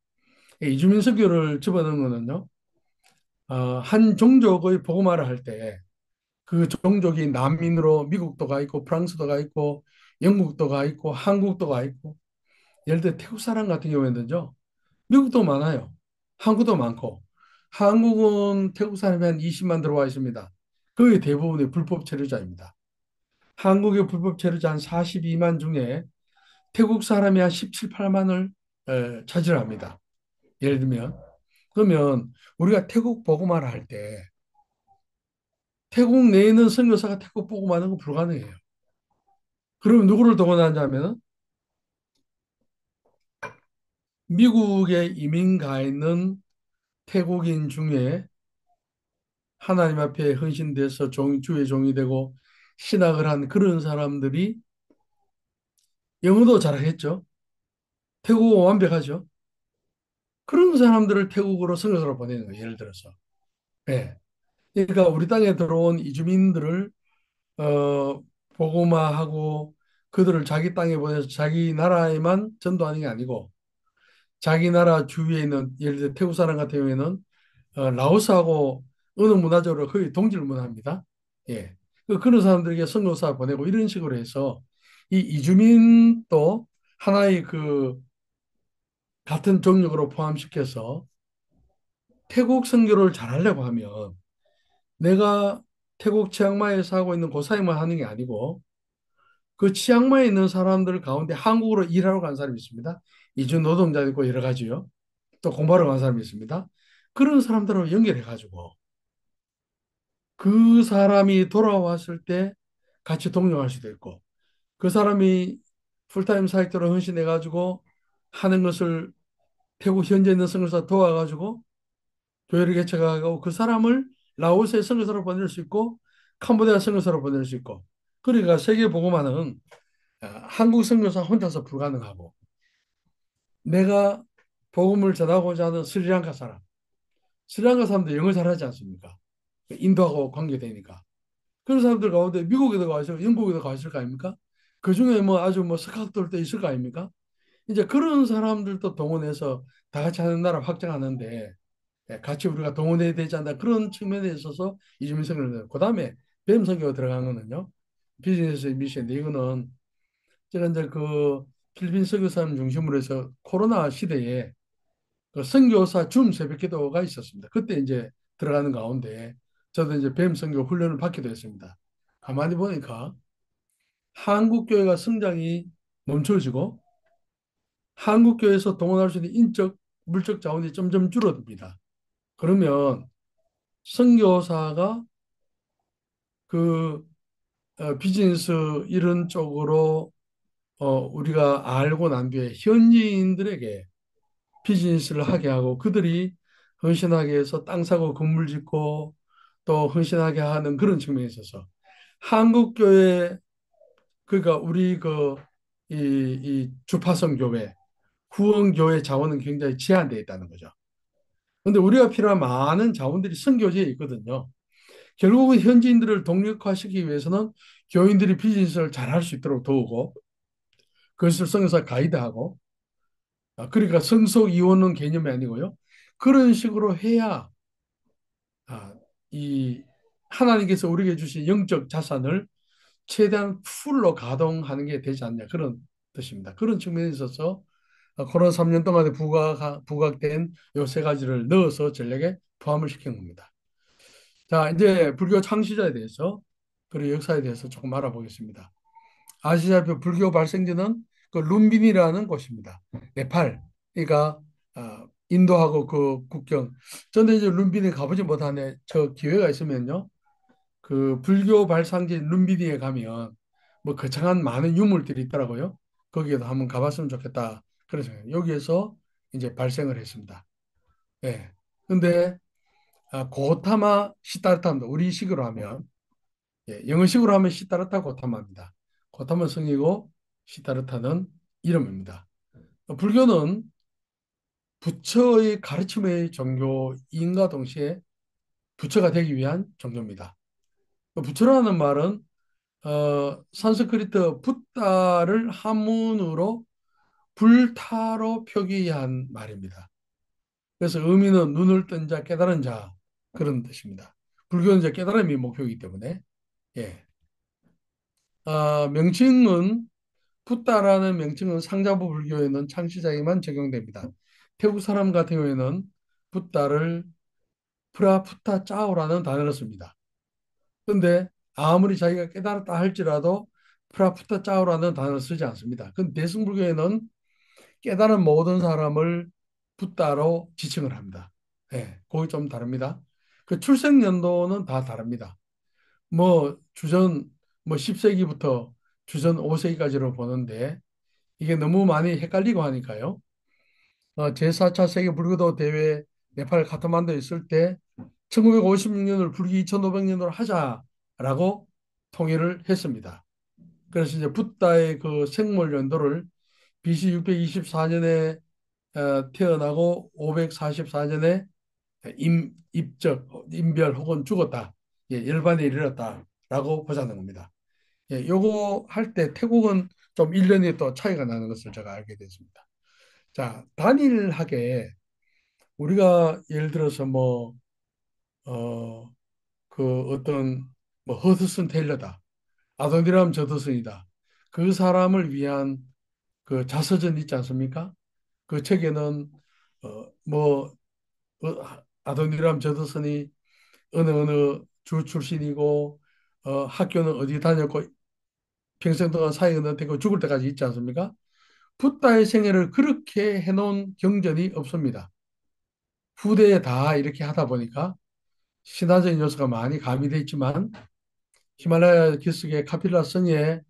이주민 선교를 집어넣은 거는요, 한 종족의 복음화를 할 때 그 종족이 난민으로 미국도 가 있고 프랑스도 가 있고 영국도 가 있고 한국도 가 있고 예를 들어 태국 사람 같은 경우에는요, 미국도 많아요. 한국도 많고. 한국은 태국 사람이 한 20만 들어와 있습니다. 거의 대부분이 불법 체류자입니다. 한국의 불법 체류자 한 42만 중에 태국 사람이 한 17, 8만을 차지합니다. 예를 들면. 그러면 우리가 태국 복음화를 할 때 태국 내에 있는 선교사가 태국 복음화하는 건 불가능해요. 그러면 누구를 동원하냐면 미국에 이민 가 있는 태국인 중에 하나님 앞에 헌신돼서 주의 종이 되고 신학을 한 그런 사람들이 영어도 잘하겠죠. 태국어 완벽하죠. 그런 사람들을 태국으로 선교사로 보내는 거예요. 예를 들어서. 예. 그러니까 우리 땅에 들어온 이주민들을 어, 복음화하고 그들을 자기 땅에 보내서 자기 나라에만 전도하는 게 아니고 자기 나라 주위에 있는 예를 들어 태국 사람 같은 경우에는 라오스하고 어느 문화적으로 거의 동질 문화입니다. 예. 그런 사람들에게 선교사 보내고 이런 식으로 해서 이 이주민도 하나의 그 같은 종족으로 포함시켜서 태국 선교를 잘하려고 하면 내가 태국 치앙마이에서 하고 있는 고사임을 하는 게 아니고 그 치앙마이에 있는 사람들 가운데 한국으로 일하러 간 사람이 있습니다. 이주 노동자 있고 여러 가지요. 또 공부하러 간 사람이 있습니다. 그런 사람들을 연결해 가지고 그 사람이 돌아왔을 때 같이 동료할 수도 있고 그 사람이 풀타임 사역자로 헌신해 가지고 하는 것을 태국 현재 있는 선교사 도와가지고 교회를 개척하고 그 사람을 라오스의 선교사로 보낼 수 있고 캄보디아 선교사로 보낼 수 있고 그러니까 세계 복음화는 한국 선교사 혼자서 불가능하고 내가 복음을 전하고자 하는 스리랑카 사람, 스리랑카 사람들 영어 잘하지 않습니까? 인도하고 관계되니까. 그런 사람들 가운데 미국에도 가 있을, 영국에도 가 있을 거 아닙니까? 그 중에 뭐 아주 뭐 스카우트도 있을 거 아닙니까? 이제 그런 사람들도 동원해서 다 같이 하는 나라 확장하는데 같이 우리가 동원해야 되지 않나 그런 측면에 있어서 이주민 선교를 그다음에 뱀 선교가 들어간 거는요. 비즈니스 미션인데 이거는 제가 이제 그 필리핀 선교사님 중심으로 해서 코로나 시대에 그 선교사 줌 새벽기도가 있었습니다. 그때 이제 들어가는 가운데 저도 이제 뱀 선교 훈련을 받기도 했습니다. 가만히 보니까 한국 교회가 성장이 멈춰지고 한국 교회에서 동원할 수 있는 인적 물적 자원이 점점 줄어듭니다. 그러면 선교사가 그 비즈니스 이런 쪽으로 우리가 알고 난 뒤에 현지인들에게 비즈니스를 하게 하고 그들이 헌신하게 해서 땅 사고 건물 짓고 또 헌신하게 하는 그런 측면에 있어서 한국 교회 그러니까 우리 이 주파성 교회 후원 교회 자원은 굉장히 제한되어 있다는 거죠. 그런데 우리가 필요한 많은 자원들이 선교지에 있거든요. 결국은 현지인들을 독립화시키기 위해서는 교인들이 비즈니스를 잘 할 수 있도록 도우고 그것을 성교사 가이드하고 그러니까 성속 이원은 개념이 아니고요. 그런 식으로 해야 아, 이 하나님께서 우리에게 주신 영적 자산을 최대한 풀로 가동하는 게 되지 않냐 그런 뜻입니다. 그런 측면에 있어서 코로나 3년 동안에 부각된 요 세 가지를 넣어서 전략에 포함을 시킨 겁니다. 자, 이제 불교 창시자에 대해서 그리고 역사에 대해서 조금 알아보겠습니다. 아시다시피 불교 발생지는 그 룸빈이라는 곳입니다. 네팔. 그러니까 인도하고 그 국경. 저는 이제 룸빈에 가보지 못하네. 저 기회가 있으면요. 그 불교 발상지 룸비니에 가면 뭐 거창한 많은 유물들이 있더라고요. 거기에도 한번 가봤으면 좋겠다. 그래서 여기에서 이제 발생을 했습니다. 예. 근데 고타마 시타르타입니다. 우리식으로 하면 영어식으로 하면 시타르타 고타마입니다. 고타마 성이고 시타르타는 이름입니다. 불교는 부처의 가르침의 종교인과 동시에 부처가 되기 위한 종교입니다. 부처라는 말은 산스크리트 붓다를 한문으로 불타로 표기한 말입니다. 그래서 의미는 눈을 뜬 자, 깨달은 자 그런 뜻입니다. 불교는 이제 깨달음이 목표이기 때문에 예. 명칭은 붓다라는 명칭은 상자부 불교에는 창시자에만 적용됩니다. 태국 사람 같은 경우에는 붓다를 프라푸타 짜오라는 단어를 씁니다. 근데 아무리 자기가 깨달았다 할지라도 프라푸타 짜오라는 단어를 쓰지 않습니다. 근데 대승불교에는 깨달은 모든 사람을 붓다로 지칭을 합니다. 예, 그게 좀 다릅니다. 그 출생 연도는 다 다릅니다. 뭐 주전 뭐 10세기부터 주전 5세기까지로 보는데 이게 너무 많이 헷갈리고 하니까요. 제4차 세계 불교도 대회 네팔 카트만두에 있을 때 1956년을 불기 2500년으로 하자라고 통일을 했습니다. 그래서 이제 붓다의 그 생물 연도를 BC 624년에 태어나고 544년에 입적, 인별 혹은 죽었다. 예, 열반에 이르렀다라고 보자는 겁니다. 예, 요거 할 때 태국은 좀 1년이 또 차이가 나는 것을 제가 알게 됐습니다. 자, 단일하게 우리가 예를 들어서 뭐, 그 어떤 뭐 허드슨 테일러다. 아도니람 저더슨이다. 그 사람을 위한 그 자서전 있지 않습니까? 그 책에는 뭐 아도니람 저더슨이 어느 주 출신이고 학교는 어디 다녔고 평생 동안 사역은 어떻게 죽을 때까지 있지 않습니까? 붓다의 생애를 그렇게 해놓은 경전이 없습니다. 후대에 다 이렇게 하다 보니까 신화적인 요소가 많이 가미되어 있지만 히말라야 기슭의 카필라 성의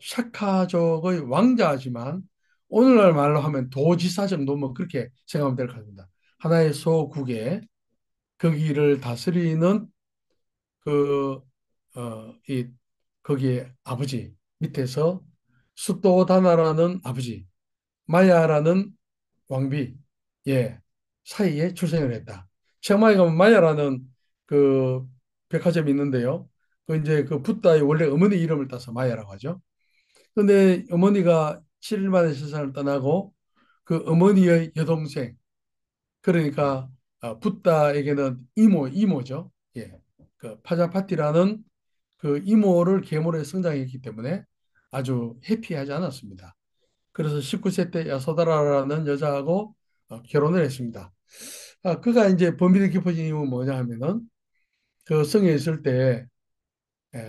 샤카족의 왕자지만 오늘날 말로 하면 도지사 정도 뭐 그렇게 생각하면 될 것 같습니다. 하나의 소국에 거기를 다스리는 그, 이, 거기에 아버지 밑에서 수도다나라는 아버지, 마야라는 왕비, 예, 사이에 출생을 했다. 치앙마이 가면 마야라는 그 백화점이 있는데요. 그 이제 그 붓다의 원래 어머니 이름을 따서 마야라고 하죠. 근데 어머니가 7일 만에 세상을 떠나고 그 어머니의 여동생, 그러니까 붓다에게는 이모죠. 예. 그 파자파티라는 그 이모를 계모로 해 성장했기 때문에 아주 해피하지 않았습니다. 그래서 19세 때 야소다라라는 여자하고 결혼을 했습니다. 그가 이제 범위가 깊어진 이유는 뭐냐 하면은 그 성에 있을 때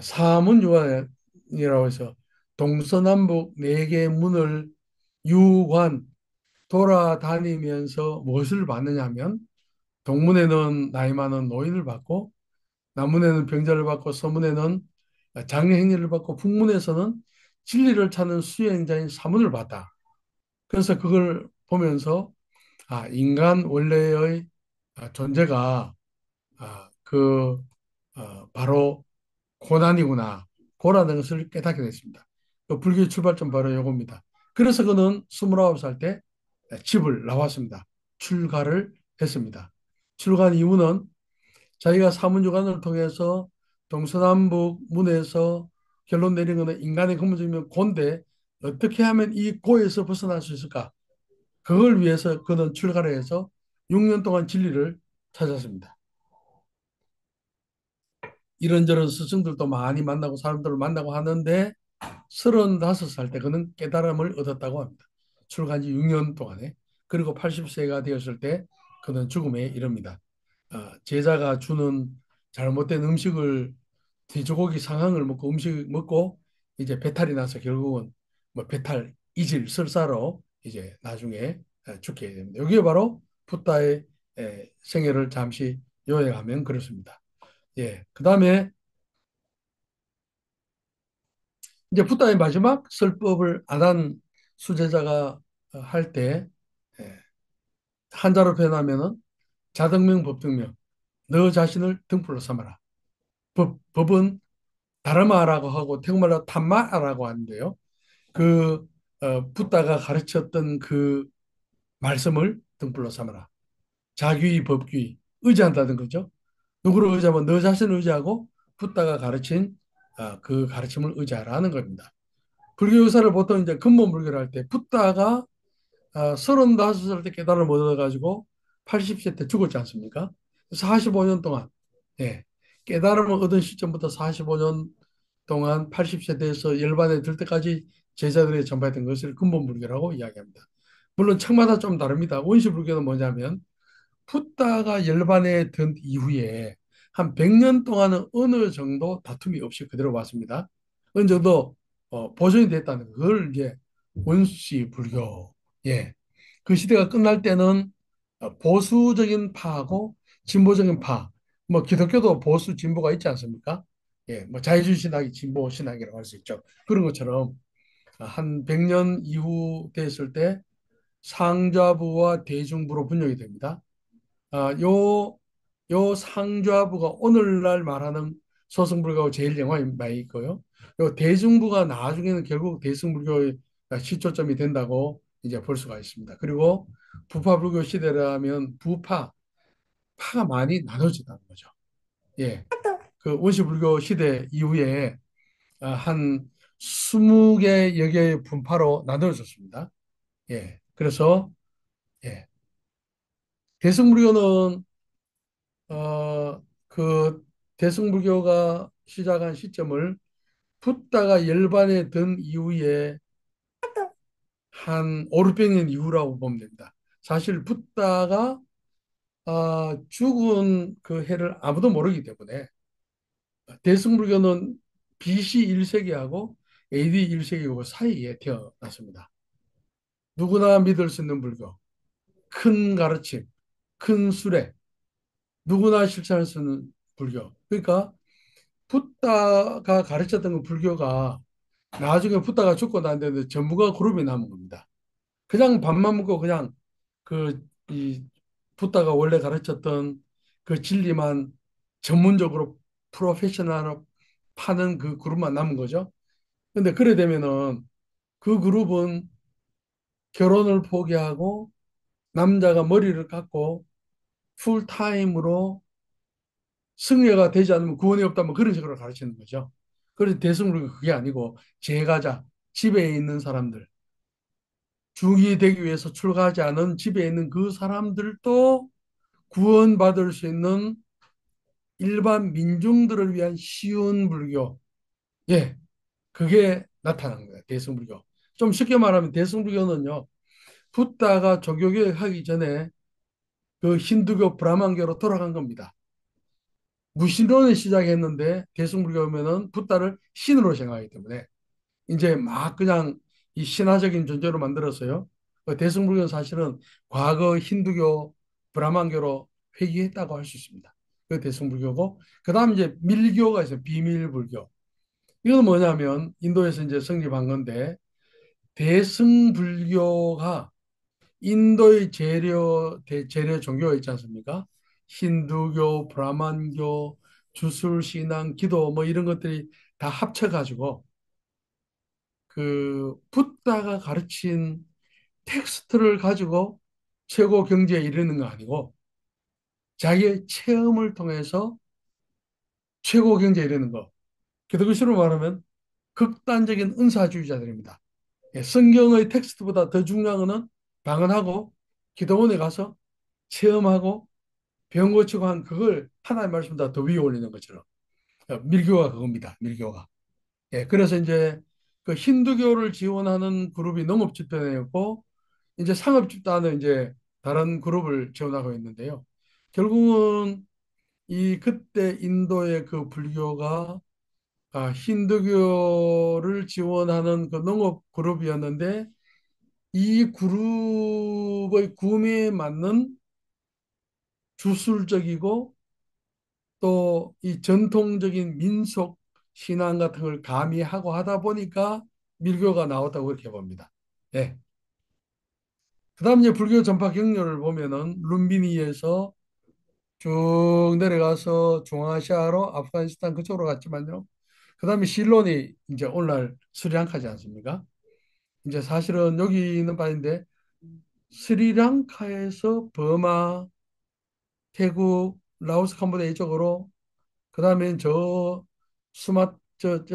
사문유한이라고 해서 동서남북 네 개 문을 유관 돌아다니면서 무엇을 받느냐 하면 동문에는 나이 많은 노인을 받고 남문에는 병자를 받고 서문에는 장례행례를 받고 북문에서는 진리를 찾는 수행자인 사문을 받다. 그래서 그걸 보면서 인간 원래의 존재가 그 바로 고난이구나. 고라는 것을 깨닫게 됐습니다. 그 불교의 출발점 바로 이겁니다. 그래서 그는 29살 때 집을 나왔습니다. 출가를 했습니다. 출가한 이유는 자기가 사문유관을 통해서 동서남북 문에서 결론 내린 것은 인간의 근본적인 고인데 어떻게 하면 이 고에서 벗어날 수 있을까? 그걸 위해서 그는 출가를 해서 6년 동안 진리를 찾았습니다. 이런저런 스승들도 많이 만나고 사람들을 만나고 하는데 35살 때 그는 깨달음을 얻었다고 합니다. 출가한 지 6년 동안에. 그리고 80세가 되었을 때 그는 죽음에 이릅니다. 제자가 주는 잘못된 음식을 돼지고기 상황을 먹고 음식 먹고 이제 배탈이 나서 결국은 뭐 배탈 이질 설사로 이제 나중에 죽게 됩니다. 여기에 바로 붓다의 생애를 잠시 요약하면 그렇습니다. 예. 그다음에 이제 붓다의 마지막 설법을 아단 수제자가 할 때 한자로 표현하면은 자등명 법등명 너 자신을 등불로 삼아라. 법은 다르마라고 하고 태국말로 탐마라고 하는데요. 그 붓다가 가르쳤던 그 말씀을 등불로 삼아라. 자귀, 법귀, 의지한다는 거죠. 누구를 의지하면 너 자신을 의지하고 붓다가 가르친 그 가르침을 의지하라는 겁니다. 불교 의사를 보통 이제 근본 불교를 할 때 붓다가 35살 때 깨달음을 얻어가지고 80세 때 죽었지 않습니까? 45년 동안 예, 깨달음을 얻은 시점부터 45년 동안 80세 돼서 열반에 들 때까지 제자들이 전파했던 것을 근본 불교라고 이야기합니다. 물론 책마다 좀 다릅니다. 원시 불교는 뭐냐면 붓다가 열반에 든 이후에 한 100년 동안은 어느 정도 다툼이 없이 그대로 왔습니다. 어느 정도 보존이 됐다는 그걸 이제 원시 불교. 예. 그 시대가 끝날 때는 보수적인 파하고 진보적인 파. 뭐 기독교도 보수 진보가 있지 않습니까? 예. 뭐 자유주의 신학이 진보 신학이라고 할 수 있죠. 그런 것처럼 한 100년 이후 됐을 때 상좌부와 대중부로 분열이 됩니다. 요 상좌부가 오늘날 말하는 소승불교가 제일 영향이 많이 있고요. 요 대승부가 나중에는 결국 대승불교의 시초점이 된다고 이제 볼 수가 있습니다. 그리고 부파불교 시대라면 파가 많이 나눠진다는 거죠. 예. 그 원시불교 시대 이후에 한 20개 여개의 분파로 나눠졌습니다. 예. 그래서 예. 대승불교는 그 대승불교가 시작한 시점을 붓다가 열반에 든 이후에 한 5, 600년 이후라고 보면 됩니다. 사실 붓다가 죽은 그 해를 아무도 모르기 때문에 대승불교는 BC 1세기하고 AD 1세기 사이에 태어났습니다. 누구나 믿을 수 있는 불교, 큰 가르침, 큰 수레, 누구나 실천할 수 있는 불교. 그러니까 붓다가 가르쳤던 그 불교가 나중에 붓다가 죽고 난 다음에 전부가 그룹이 남은 겁니다. 그냥 밥만 먹고 그냥 이 붓다가 원래 가르쳤던 그 진리만 전문적으로 프로페셔널로 파는 그 그룹만 남은 거죠. 근데 그래 되면은 그 그룹은 결혼을 포기하고 남자가 머리를 깎고 풀타임으로 승려가 되지 않으면 구원이 없다 뭐 그런 식으로 가르치는 거죠. 그래서 대승불교 그게 아니고 제가자, 집에 있는 사람들, 중이 되기 위해서 출가하지 않은 집에 있는 그 사람들도 구원받을 수 있는 일반 민중들을 위한 쉬운 불교. 예, 그게 나타난 거예요. 대승불교. 좀 쉽게 말하면 대승불교는요. 붓다가 조교교육 하기 전에 그 힌두교 브라만교로 돌아간 겁니다. 무신론을 시작했는데 대승불교면은 붓다를 신으로 생각하기 때문에 이제 막 그냥 이 신화적인 존재로 만들었어요. 그 대승불교는 사실은 과거 힌두교 브라만교로 회귀했다고 할 수 있습니다. 그 대승불교고 그다음 이제 밀교가 있어요. 비밀불교. 이건 뭐냐면 인도에서 이제 성립한 건데 대승불교가 인도의 재료 종교가 있지 않습니까? 힌두교, 브라만교, 주술신앙, 기도 뭐 이런 것들이 다 합쳐가지고 그 붓다가 가르친 텍스트를 가지고 최고 경지에 이르는 거 아니고 자기의 체험을 통해서 최고 경지에 이르는 거. 기독교식으로 말하면 극단적인 은사주의자들입니다. 예, 성경의 텍스트보다 더 중요한 것은 방언하고 기도원에 가서 체험하고 병 고치고 한 그걸 하나님 말씀보다 더 위에 올리는 것처럼 밀교가 그겁니다. 밀교가. 예, 그래서 이제 그 힌두교를 지원하는 그룹이 농업집단이었고 이제 상업집단은 이제 다른 그룹을 지원하고 있는데요. 결국은 이 그때 인도의 그 불교가 힌두교를 지원하는 그 농업 그룹이었는데 이 그룹의 구매에 맞는 주술적이고 또 이 전통적인 민속 신앙 같은 걸 가미하고 하다 보니까 밀교가 나왔다고 그렇게 봅니다. 예. 그다음 이제 불교 전파 경로를 보면은 룸비니에서 쭉 내려가서 중앙아시아로 아프가니스탄 그쪽으로 갔지만요. 그다음에 실론이 이제 오늘날 스리랑카지 않습니까? 이제 사실은 여기 있는 바인데 스리랑카에서 버마, 태국, 라오스, 캄보디아 이쪽으로 그다음에 저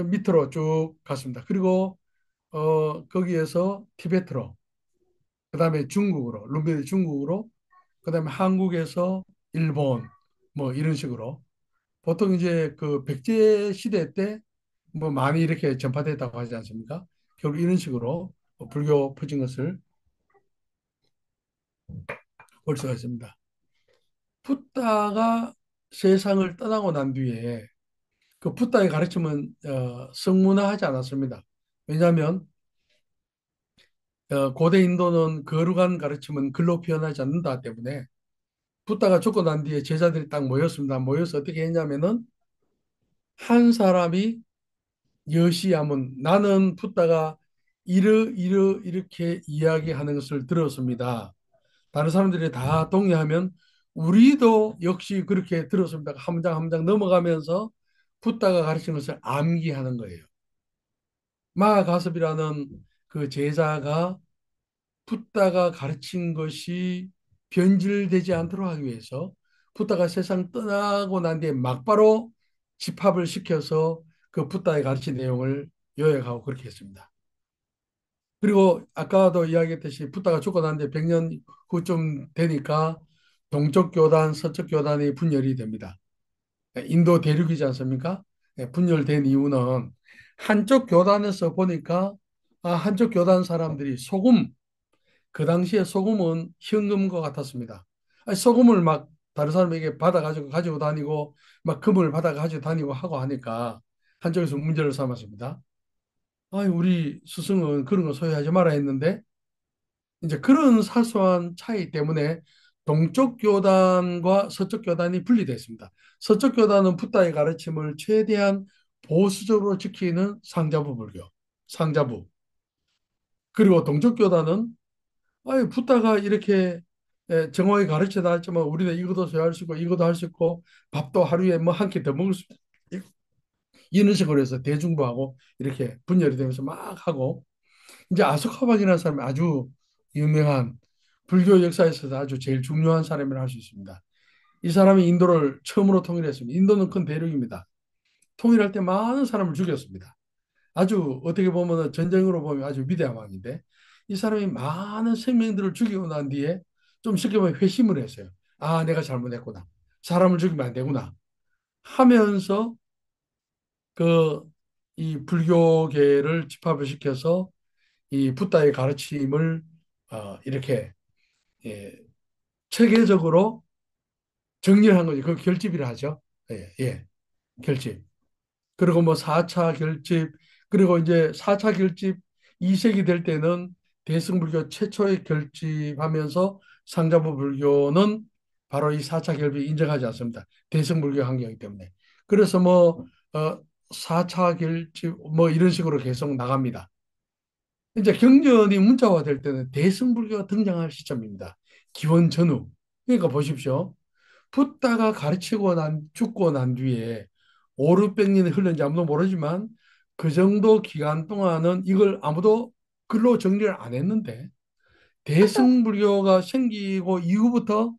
밑으로 쭉 갔습니다. 그리고 거기에서 티베트로 그다음에 중국으로 룸비니 중국으로 그다음에 한국에서 일본 뭐 이런 식으로 보통 이제 그 백제 시대 때 뭐 많이 이렇게 전파됐다고 하지 않습니까? 결국 이런 식으로 불교 퍼진 것을 볼 수가 있습니다. 붓다가 세상을 떠나고 난 뒤에 그 붓다의 가르침은 성문화하지 않았습니다. 왜냐하면 고대 인도는 거룩한 가르침은 글로 표현하지 않는다 때문에 붓다가 죽고 난 뒤에 제자들이 딱 모였습니다. 모여서 어떻게 했냐면은 한 사람이 여시하면 나는 붓다가 이렇게 이야기하는 것을 들었습니다. 다른 사람들이 다 동의하면 우리도 역시 그렇게 들었습니다. 한 장 한 장 넘어가면서 붓다가 가르친 것을 암기하는 거예요. 마가섭이라는 그 제자가 붓다가 가르친 것이 변질되지 않도록 하기 위해서 붓다가 세상 떠나고 난 뒤에 막바로 집합을 시켜서 그 붓다의 가르친 내용을 요약하고 그렇게 했습니다. 그리고 아까도 이야기했듯이 붓다가 죽고 난 뒤에 100년 후쯤 되니까 동쪽 교단, 서쪽 교단이 분열이 됩니다. 인도 대륙이지 않습니까? 분열된 이유는 한쪽 교단에서 보니까 한쪽 교단 사람들이 그 당시에 소금은 현금과 같았습니다. 아니, 소금을 막 다른 사람에게 받아가지고 가지고 다니고 막 금을 받아 가지고 다니고 하고 하니까 한쪽에서 문제를 삼았습니다. 아니, 우리 스승은 그런 거 소유하지 말아 했는데 이제 그런 사소한 차이 때문에 동쪽 교단과 서쪽 교단이 분리됐습니다. 서쪽 교단은 붓다의 가르침을 최대한 보수적으로 지키는 상자부 불교, 상자부. 그리고 동쪽 교단은 아니, 붓다가 이렇게 정확히 가르쳐 놨지만 우리는 이것도 소유할 수 있고 이것도 할 수 있고 밥도 하루에 뭐 한 끼 더 먹을 수 있고 이런 식으로 해서 대중부하고 이렇게 분열이 되면서 막 하고 이제 아소카박이라는 사람이 아주 유명한 불교 역사에서도 아주 제일 중요한 사람이라 할 수 있습니다. 이 사람이 인도를 처음으로 통일했습니다. 인도는 큰 대륙입니다. 통일할 때 많은 사람을 죽였습니다. 아주 어떻게 보면 전쟁으로 보면 아주 위대한 왕인데 이 사람이 많은 생명들을 죽이고 난 뒤에 좀 쉽게 보면 회심을 했어요. 아, 내가 잘못했구나. 사람을 죽이면 안 되구나. 하면서 그 이 불교계를 집합을 시켜서 이 붓다의 가르침을 이렇게 예, 체계적으로 정리한 거죠. 그 결집이라 하죠. 예, 예, 결집. 그리고 뭐 4차 결집, 그리고 이제 4차 결집 2세기 될 때는 대승불교 최초의 결집하면서 상자부 불교는 바로 이 4차 결집 인정하지 않습니다. 대승불교 환경이기 때문에. 그래서 뭐, 4차 결집 뭐 이런 식으로 계속 나갑니다. 이제 경전이 문자화될 때는 대승불교가 등장할 시점입니다. 기원 전후. 그러니까 보십시오. 붓다가 가르치고 죽고 난 뒤에 5, 600년이 흘렀는지 아무도 모르지만 그 정도 기간 동안은 이걸 아무도 글로 정리를 안 했는데 대승불교가 생기고 이후부터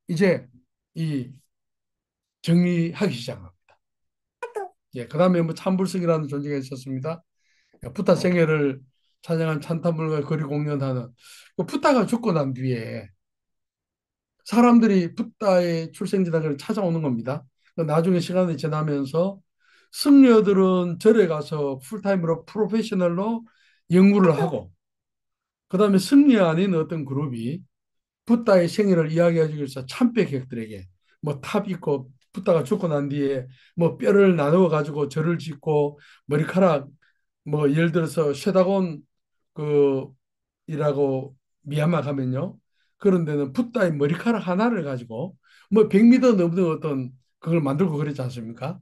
이제 이 정리하기 시작합니다. 예, 그다음에 뭐 참불성이라는 존재가 있었습니다. 붓다 생애를 찬양한 찬탄불과 거리 공연하는 그 붓다가 죽고 난 뒤에 사람들이 붓다의 출생지당을 찾아오는 겁니다. 나중에 시간이 지나면서 승려들은 절에 가서 풀타임으로 프로페셔널로 연구를 하고 그다음에 승려 아닌 어떤 그룹이 붓다의 생애를 이야기하기 위해서 참배객들에게 뭐 탑 있고 붓다가 죽고 난 뒤에 뭐 뼈를 나누어 가지고 절을 짓고 머리카락 뭐 예를 들어서 쉐다곤 그 이라고 미얀마 가면요. 그런 데는 붓다의 머리카락 하나를 가지고 뭐 100m 넘는 어떤 그걸 만들고 그랬지 않습니까?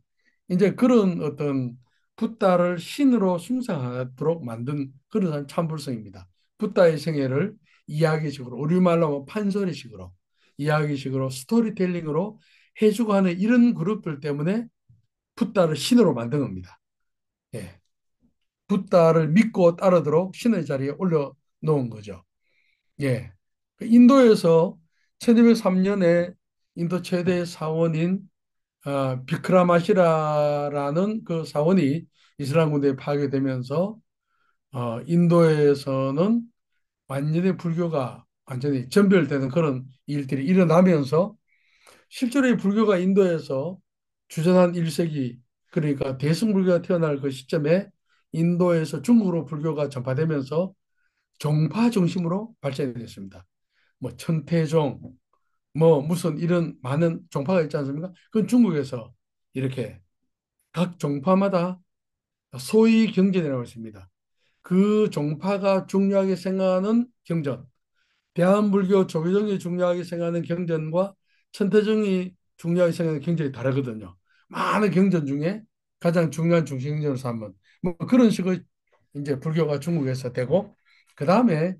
이제 그런 어떤 붓다를 신으로 숭상하도록 만든 그런 참불성입니다. 붓다의 생애를 이야기식으로 우리말로 하면 판소리식으로 이야기식으로 스토리텔링으로 해주고 하는 이런 그룹들 때문에 붓다를 신으로 만든 겁니다. 예. 붓다를 믿고 따르도록 신의 자리에 올려놓은 거죠. 예. 그 인도에서 1203년에 인도 최대 사원인 비크라마시라라는 그 사원이 이슬람 군대에 파괴되면서 인도에서는 완전히 불교가 완전히 전멸되는 그런 일들이 일어나면서 실제로 이 불교가 인도에서 주전한 1세기 그러니까 대승불교가 태어날 그 시점에 인도에서 중국으로 불교가 전파되면서 종파 중심으로 발전이 됐습니다. 뭐 천태종, 뭐 무슨 이런 많은 종파가 있지 않습니까? 그건 중국에서 이렇게 각 종파마다 소위 경전이라고 있습니다. 그 종파가 중요하게 생각하는 경전, 대한불교 조계종이 중요하게 생각하는 경전과 천태종이 중요하게 생각하는 경전이 다르거든요. 많은 경전 중에 가장 중요한 중심경전을 삼은 뭐 그런 식의 이제 불교가 중국에서 되고 그 다음에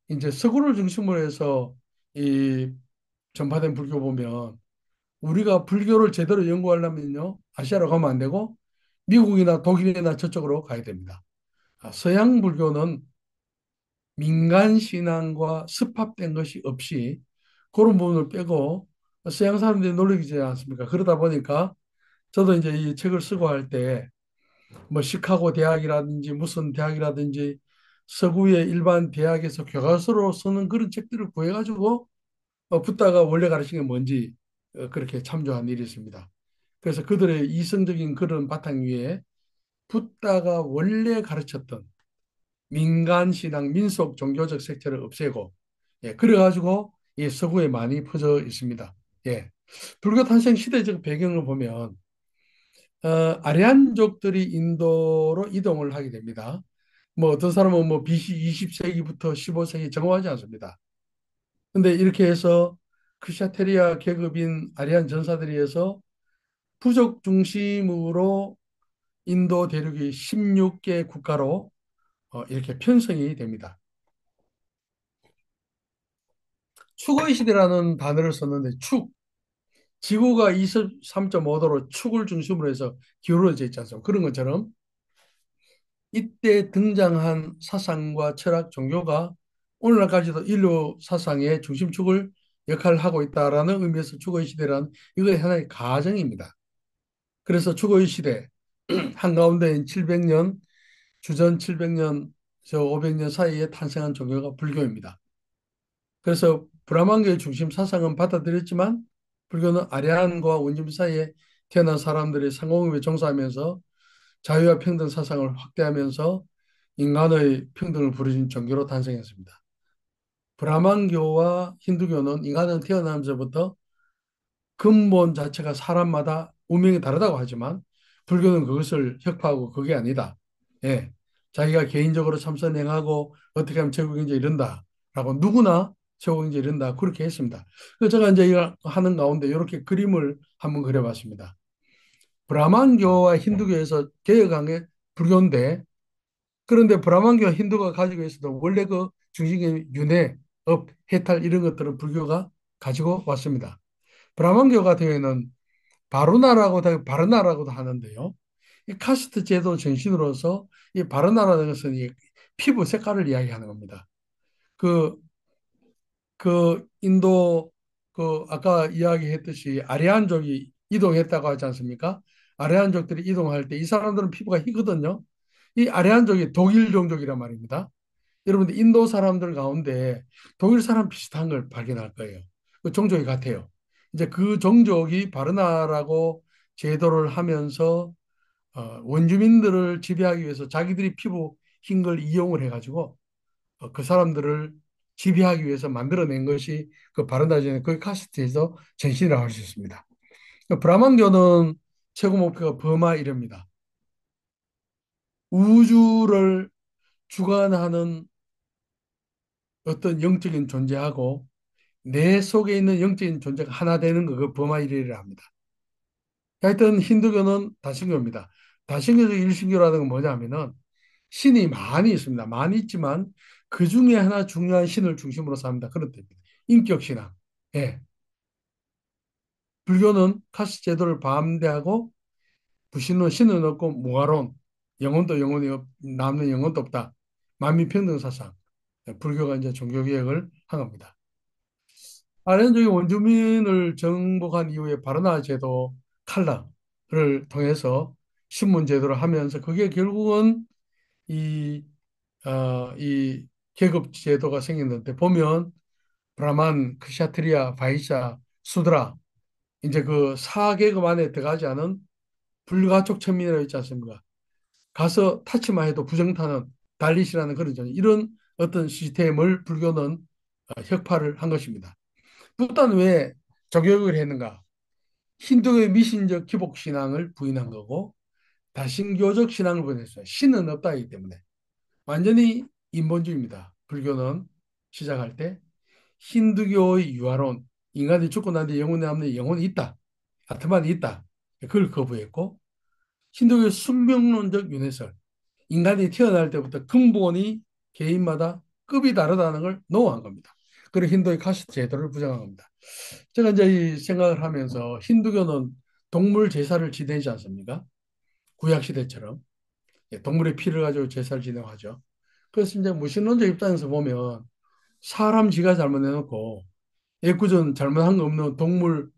이제 서구를 중심으로 해서 이 전파된 불교 보면 우리가 불교를 제대로 연구하려면요 아시아로 가면 안 되고 미국이나 독일이나 저쪽으로 가야 됩니다. 서양 불교는 민간 신앙과 습합된 것이 없이 그런 부분을 빼고 서양 사람들이 놀리지 않습니까? 그러다 보니까 저도 이제 이 책을 쓰고 할 때 뭐 시카고 대학이라든지 무슨 대학이라든지 서구의 일반 대학에서 교과서로 쓰는 그런 책들을 구해가지고 붓다가 원래 가르친 게 뭔지 그렇게 참조한 일이 있습니다. 그래서 그들의 이성적인 그런 바탕 위에 붓다가 원래 가르쳤던 민간 신앙, 민속 종교적 색채를 없애고 예, 그래가지고 이 서구에 많이 퍼져 있습니다. 예. 불교 탄생 시대적 배경을 보면 아리안족들이 인도로 이동을 하게 됩니다. 뭐 어떤 사람은 뭐 BC 20세기부터 15세기 정확하지 않습니다. 근데 이렇게 해서 크샤테리아 계급인 아리안 전사들이 해서 부족 중심으로 인도 대륙이 16개 국가로 이렇게 편성이 됩니다. 축의 시대라는 단어를 썼는데 지구가 23.5도로 축을 중심으로 해서 기울어져 있지 않습니까? 그런 것처럼 이때 등장한 사상과 철학, 종교가 오늘날까지도 인류 사상의 중심축을 역할을 하고 있다라는 의미에서 주거의 시대란 이거 하나의 가정입니다. 그래서 주거의 시대 한가운데인 700년, 주전 700년, 저 500년 사이에 탄생한 종교가 불교입니다. 그래서 브라만교의 중심 사상은 받아들였지만 불교는 아리안과 원주민 사이에 태어난 사람들이 상공업에 종사하면서 자유와 평등 사상을 확대하면서 인간의 평등을 부르짖은 종교로 탄생했습니다. 브라만교와 힌두교는 인간은 태어나면서부터 근본 자체가 사람마다 운명이 다르다고 하지만 불교는 그것을 혁파하고 그게 아니다. 예. 자기가 개인적으로 참선행하고 어떻게 하면 최고경제 이른다라고 누구나 최고경제 이른다 그렇게 했습니다. 그래서 제가 이제 이걸 하는 가운데 이렇게 그림을 한번 그려봤습니다. 브라만교와 힌두교에서 개혁한 게 불교인데 그런데 브라만교와 힌두가 가지고 있어도 원래 그 중심의 윤회, 업, 해탈 이런 것들은 불교가 가지고 왔습니다. 브라만교 같은 경우에는 바르나라고도 하는데요. 이 카스트 제도 정신으로서 이 바르나라는 것은 이 피부 색깔을 이야기하는 겁니다. 그, 그 인도 그 아까 이야기했듯이 아리안족이 이동했다고 하지 않습니까? 아리안족들이 이동할 때 이 사람들은 피부가 희거든요. 이 아리안족이 독일 종족이란 말입니다. 여러분들 인도 사람들 가운데 독일 사람 비슷한 걸 발견할 거예요. 그 종족이 같아요. 이제 그 종족이 바르나라고 제도를 하면서 원주민들을 지배하기 위해서 자기들이 피부 흰 걸 이용을 해가지고 그 사람들을 지배하기 위해서 만들어낸 것이 그 바르나제는 그 카스트에서 전신이라고 할 수 있습니다. 그 브라만교는 최고 목표가 버마이입니다. 우주를 주관하는 어떤 영적인 존재하고 내 속에 있는 영적인 존재가 하나 되는 거, 그 버마이리를 합니다. 하여튼 힌두교는 다신교입니다. 다신교적 일신교라는 건 뭐냐면은 신이 많이 있습니다. 많이 있지만 그 중에 하나 중요한 신을 중심으로 삽니다. 그런 뜻입니다. 인격 신앙. 예. 불교는 카스 제도를 반대하고 불신론 신은 없고 무아론 영혼도 영혼이 남는 영혼도 없다. 만민평등 사상. 불교가 이제 종교 개혁을 한 겁니다. 아련족의 원주민을 정복한 이후에 바르나 제도 칼라를 통해서 신문 제도를 하면서 그게 결국은 이, 이 계급 제도가 생겼는데 보면 브라만, 크샤트리아, 바이샤, 수드라 이제 그 사계급 안에 들어가지 않은 불가촉 천민이라고 있지 않습니까? 가서 타치만 해도 부정타는 달리시라는 그런 이런 어떤 시스템을 불교는 혁파를 한 것입니다. 부탄은 왜 저격을 했는가? 힌두교의 미신적 기복 신앙을 부인한 거고 다신교적 신앙을 부인했어요. 신은 없다기 때문에 완전히 인본주의입니다. 불교는 시작할 때 힌두교의 유아론 인간이 죽고 난 뒤에 영혼이 남는 영혼이 있다. 아트만이 있다. 그걸 거부했고 힌두교의 숙명론적 윤회설 인간이 태어날 때부터 근본이 개인마다 급이 다르다는 걸 노한 겁니다. 그리고 힌두의 카스트 제도를 부정한 겁니다. 제가 이제 이 생각을 하면서 힌두교는 동물 제사를 지내지 않습니까? 구약 시대처럼 동물의 피를 가지고 제사를 지내하죠. 그래서 이제 무신론적 입장에서 보면 사람 지가 잘못해놓고 애꿎은 잘못한 거 없는 동물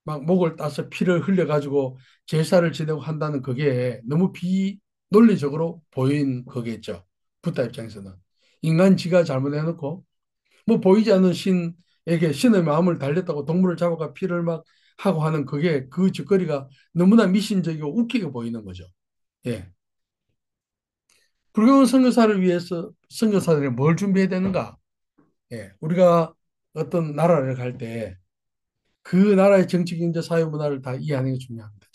막 목을 따서 피를 흘려가지고 제사를 지내고 한다는 그게 너무 비논리적으로 보인 거겠죠. 붓다 입장에서는. 인간 지가 잘못해놓고 뭐 보이지 않는 신에게 신의 마음을 달렸다고 동물을 잡아가 피를 막 하고 하는 그게 그 짓거리가 너무나 미신적이고 웃기게 보이는 거죠. 예. 불교 선교사를 위해서 선교사들이 뭘 준비해야 되는가? 예. 우리가 어떤 나라를 갈 때 그 나라의 정치, 경제, 사회 문화를 다 이해하는 게 중요합니다.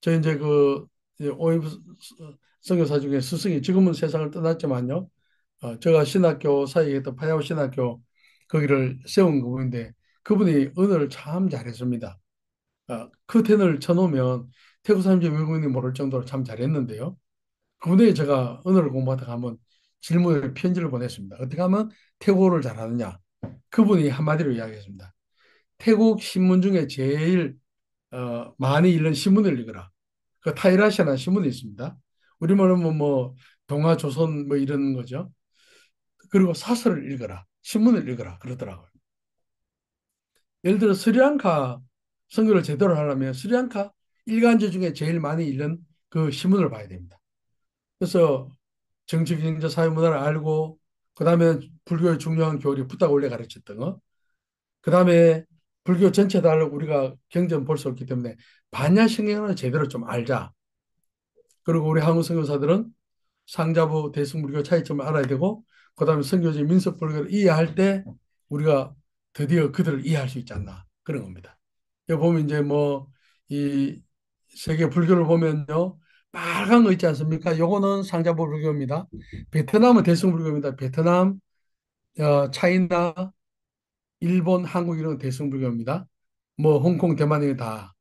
저 이제 그 OF 선교사 중에 스승이 지금은 세상을 떠났지만요. 제가 신학교 사이에 있던 파야오 신학교 거기를 세운 그분인데 그분이 언어를 참 잘했습니다. 커튼을 쳐놓으면 태국 사람들이 외국인이 모를 정도로 참 잘했는데요. 그분에게 제가 언어를 공부하다가 한번 질문을 편지를 보냈습니다. 어떻게 하면 태국어를 잘하느냐? 그분이 한마디로 이야기했습니다. 태국 신문 중에 제일 많이 읽는 신문을 읽어라. 그 타이라시아라는 신문이 있습니다. 우리말로 뭐 동아조선 뭐 이런 거죠. 그리고 사설을 읽어라, 신문을 읽어라 그러더라고요. 예를 들어 스리랑카 선교를 제대로 하려면 스리랑카 일간지 중에 제일 많이 읽는 그 신문을 봐야 됩니다. 그래서 정치, 경제, 사회, 문화를 알고 그다음에 불교의 중요한 교리 부탁 올려 가르쳤던 거. 그다음에 불교 전체 다 알고 우리가 경전 볼 수 없기 때문에 반야신경을 제대로 좀 알자. 그리고 우리 한국 선교사들은 상자부 대승불교 차이점을 알아야 되고 그다음에 선교지 민속불교를 이해할 때 우리가 드디어 그들을 이해할 수 있지 않나 그런 겁니다. 여기 보면 이제 뭐 이 세계 불교를 보면요 빨간 거 있지 않습니까? 요거는 상자부 불교입니다. 베트남은 대승불교입니다. 베트남, 차이나, 일본, 한국 이런 대승불교입니다. 뭐 홍콩, 대만 이런 다.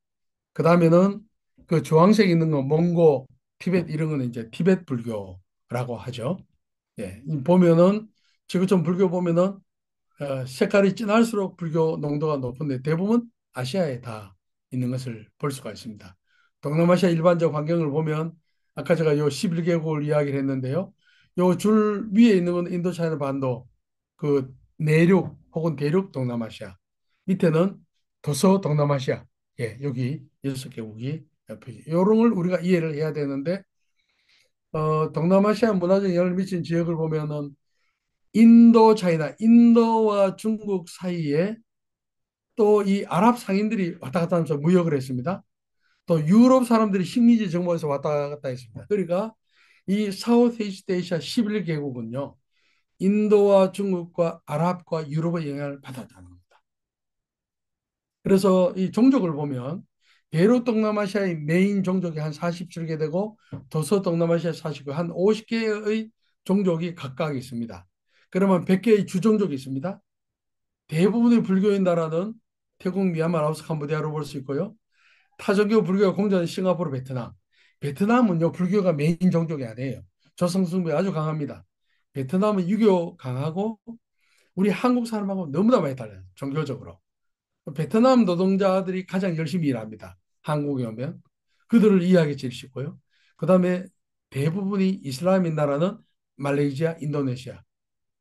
그 다음에는 그 주황색 있는 거 몽고, 티베트 이런 거는 이제 티베트 불교라고 하죠. 예, 보면은 지구촌 불교 보면은 색깔이 진할수록 불교 농도가 높은데 대부분 아시아에 다 있는 것을 볼 수가 있습니다. 동남아시아 일반적 환경을 보면 아까 제가 요 11개국을 이야기를 했는데요. 요 줄 위에 있는 건 인도차이나 반도 그 내륙 혹은 대륙 동남아시아 밑에는 도서 동남아시아 예, 여기 6개국이 요런 걸 우리가 이해를 해야 되는데 동남아시아 문화적 영향을 미친 지역을 보면은 인도 차이나 인도와 중국 사이에 또 이 아랍 상인들이 왔다 갔다 하면서 무역을 했습니다. 또 유럽 사람들이 식민지 정복에서 왔다 갔다 했습니다. 그러니까 이 사우스 이스트 아시아 11개국은요. 인도와 중국과 아랍과 유럽의 영향을 받았다는 겁니다. 그래서 이 종족을 보면 대륙 동남아시아의 메인 종족이 한 47개 되고 도서 동남아시아 49, 한 50개의 종족이 각각 있습니다. 그러면 100개의 주종족이 있습니다. 대부분의 불교인 나라는 태국, 미얀마, 라오스, 캄보디아로 볼 수 있고요. 타종교 불교가 공존한 싱가포르, 베트남. 베트남은요, 불교가 메인 종족이 아니에요. 조성숭배 아주 강합니다. 베트남은 유교 강하고 우리 한국 사람하고 너무나 많이 달라요. 종교적으로. 베트남 노동자들이 가장 열심히 일합니다. 한국에 오면. 그들을 이해하기 제일 쉽고요. 그 다음에 대부분이 이슬람인 나라는 말레이시아, 인도네시아.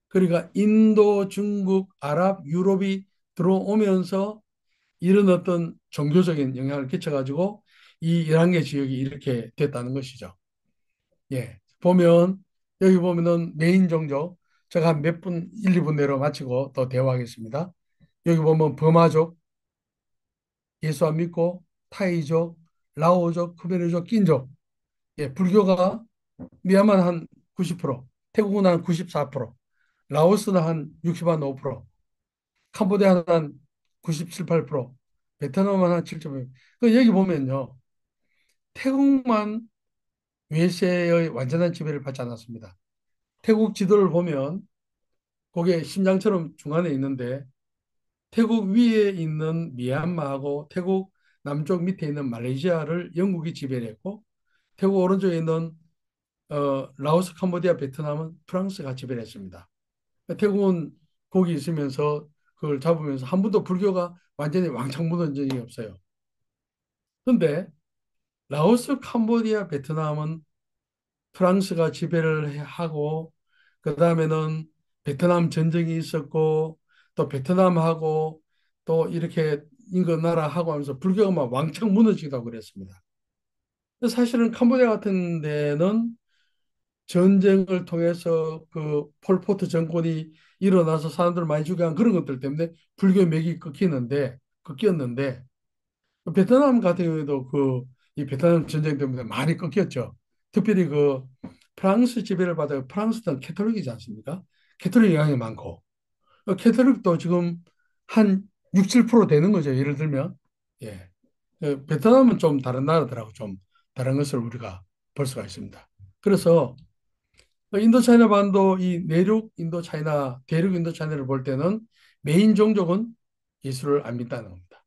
그러니까 인도, 중국, 아랍, 유럽이 들어오면서 이런 어떤 종교적인 영향을 끼쳐가지고 이 11개 지역이 이렇게 됐다는 것이죠. 예. 보면, 여기 보면은 메인 종족, 제가 한 몇 분, 1, 2분 내로 마치고 또 대화하겠습니다. 여기 보면 버마족, 예수 안 믿고, 타이족, 라오족, 크메르족, 낀족. 예, 불교가 미얀마는 한 90%, 태국은 한 94%, 라오스는 한 65%, 캄보디아는 한 97, 8%, 베트남은 한 7.5%. 그 여기 보면요. 태국만 외세의 완전한 지배를 받지 않았습니다. 태국 지도를 보면 거기에 심장처럼 중간에 있는데 태국 위에 있는 미얀마하고 태국 남쪽 밑에 있는 말레이시아를 영국이 지배를 했고 태국 오른쪽에 있는 라오스, 캄보디아, 베트남은 프랑스가 지배를 했습니다. 태국은 거기 있으면서 그걸 잡으면서 한 번도 불교가 완전히 왕창 묻은 적이 없어요. 그런데 라오스, 캄보디아, 베트남은 프랑스가 지배를 하고 그 다음에는 베트남 전쟁이 있었고 또 베트남하고 또 이렇게 인근 나라하고 하면서 불교가 막 왕창 무너지기도 하고 그랬습니다. 사실은 캄보디아 같은 데는 전쟁을 통해서 그 폴포트 정권이 일어나서 사람들 많이 죽게 한 그런 것들 때문에 불교 맥이 끊겼는데 베트남 같은 경우에도 그 이 베트남 전쟁 때문에 많이 끊겼죠. 특별히 그 프랑스 지배를 받아 프랑스는 캐톨릭이지 않습니까? 캐톨릭 영향이 많고 캐톨릭도 지금 한 6, 7% 되는 거죠. 예를 들면 예. 베트남은 좀 다른 나라들하고 좀 다른 것을 우리가 볼 수가 있습니다. 그래서 인도 차이나 반도 이 내륙 인도 차이나 대륙 인도 차이나를 볼 때는 메인 종족은 예수를 안 믿다는 겁니다.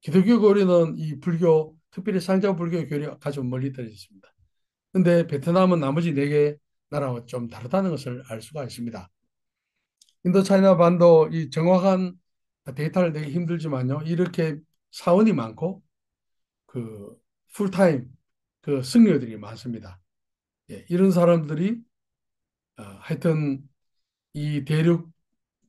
기독교 교리는 이 불교, 특별히 상자 불교 교리가 아주 멀리 떨어져 있습니다. 근데 베트남은 나머지 네 개 나라와 좀 다르다는 것을 알 수가 있습니다. 인도 차이나 반도 이 정확한 데이터를 내기 힘들지만요. 이렇게 사원이 많고 그 풀타임 그 승려들이 많습니다. 예, 이런 사람들이 하여튼 이 대륙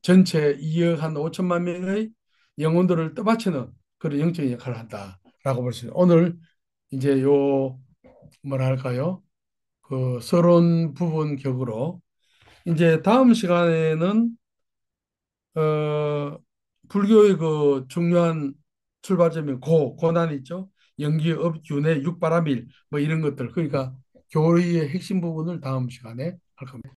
전체 2억 한 5천만 명의 영혼들을 떠받치는 그런 영적인 역할을 한다라고 볼 수 있어요. 오늘 이제 요 뭐랄까요? 그 서론 부분 격으로 이제 다음 시간에는 불교의 그 중요한 출발점이 고난 있죠. 연기, 업, 윤회, 육바라밀 뭐 이런 것들. 그러니까 교리의 핵심 부분을 다음 시간에 할 겁니다.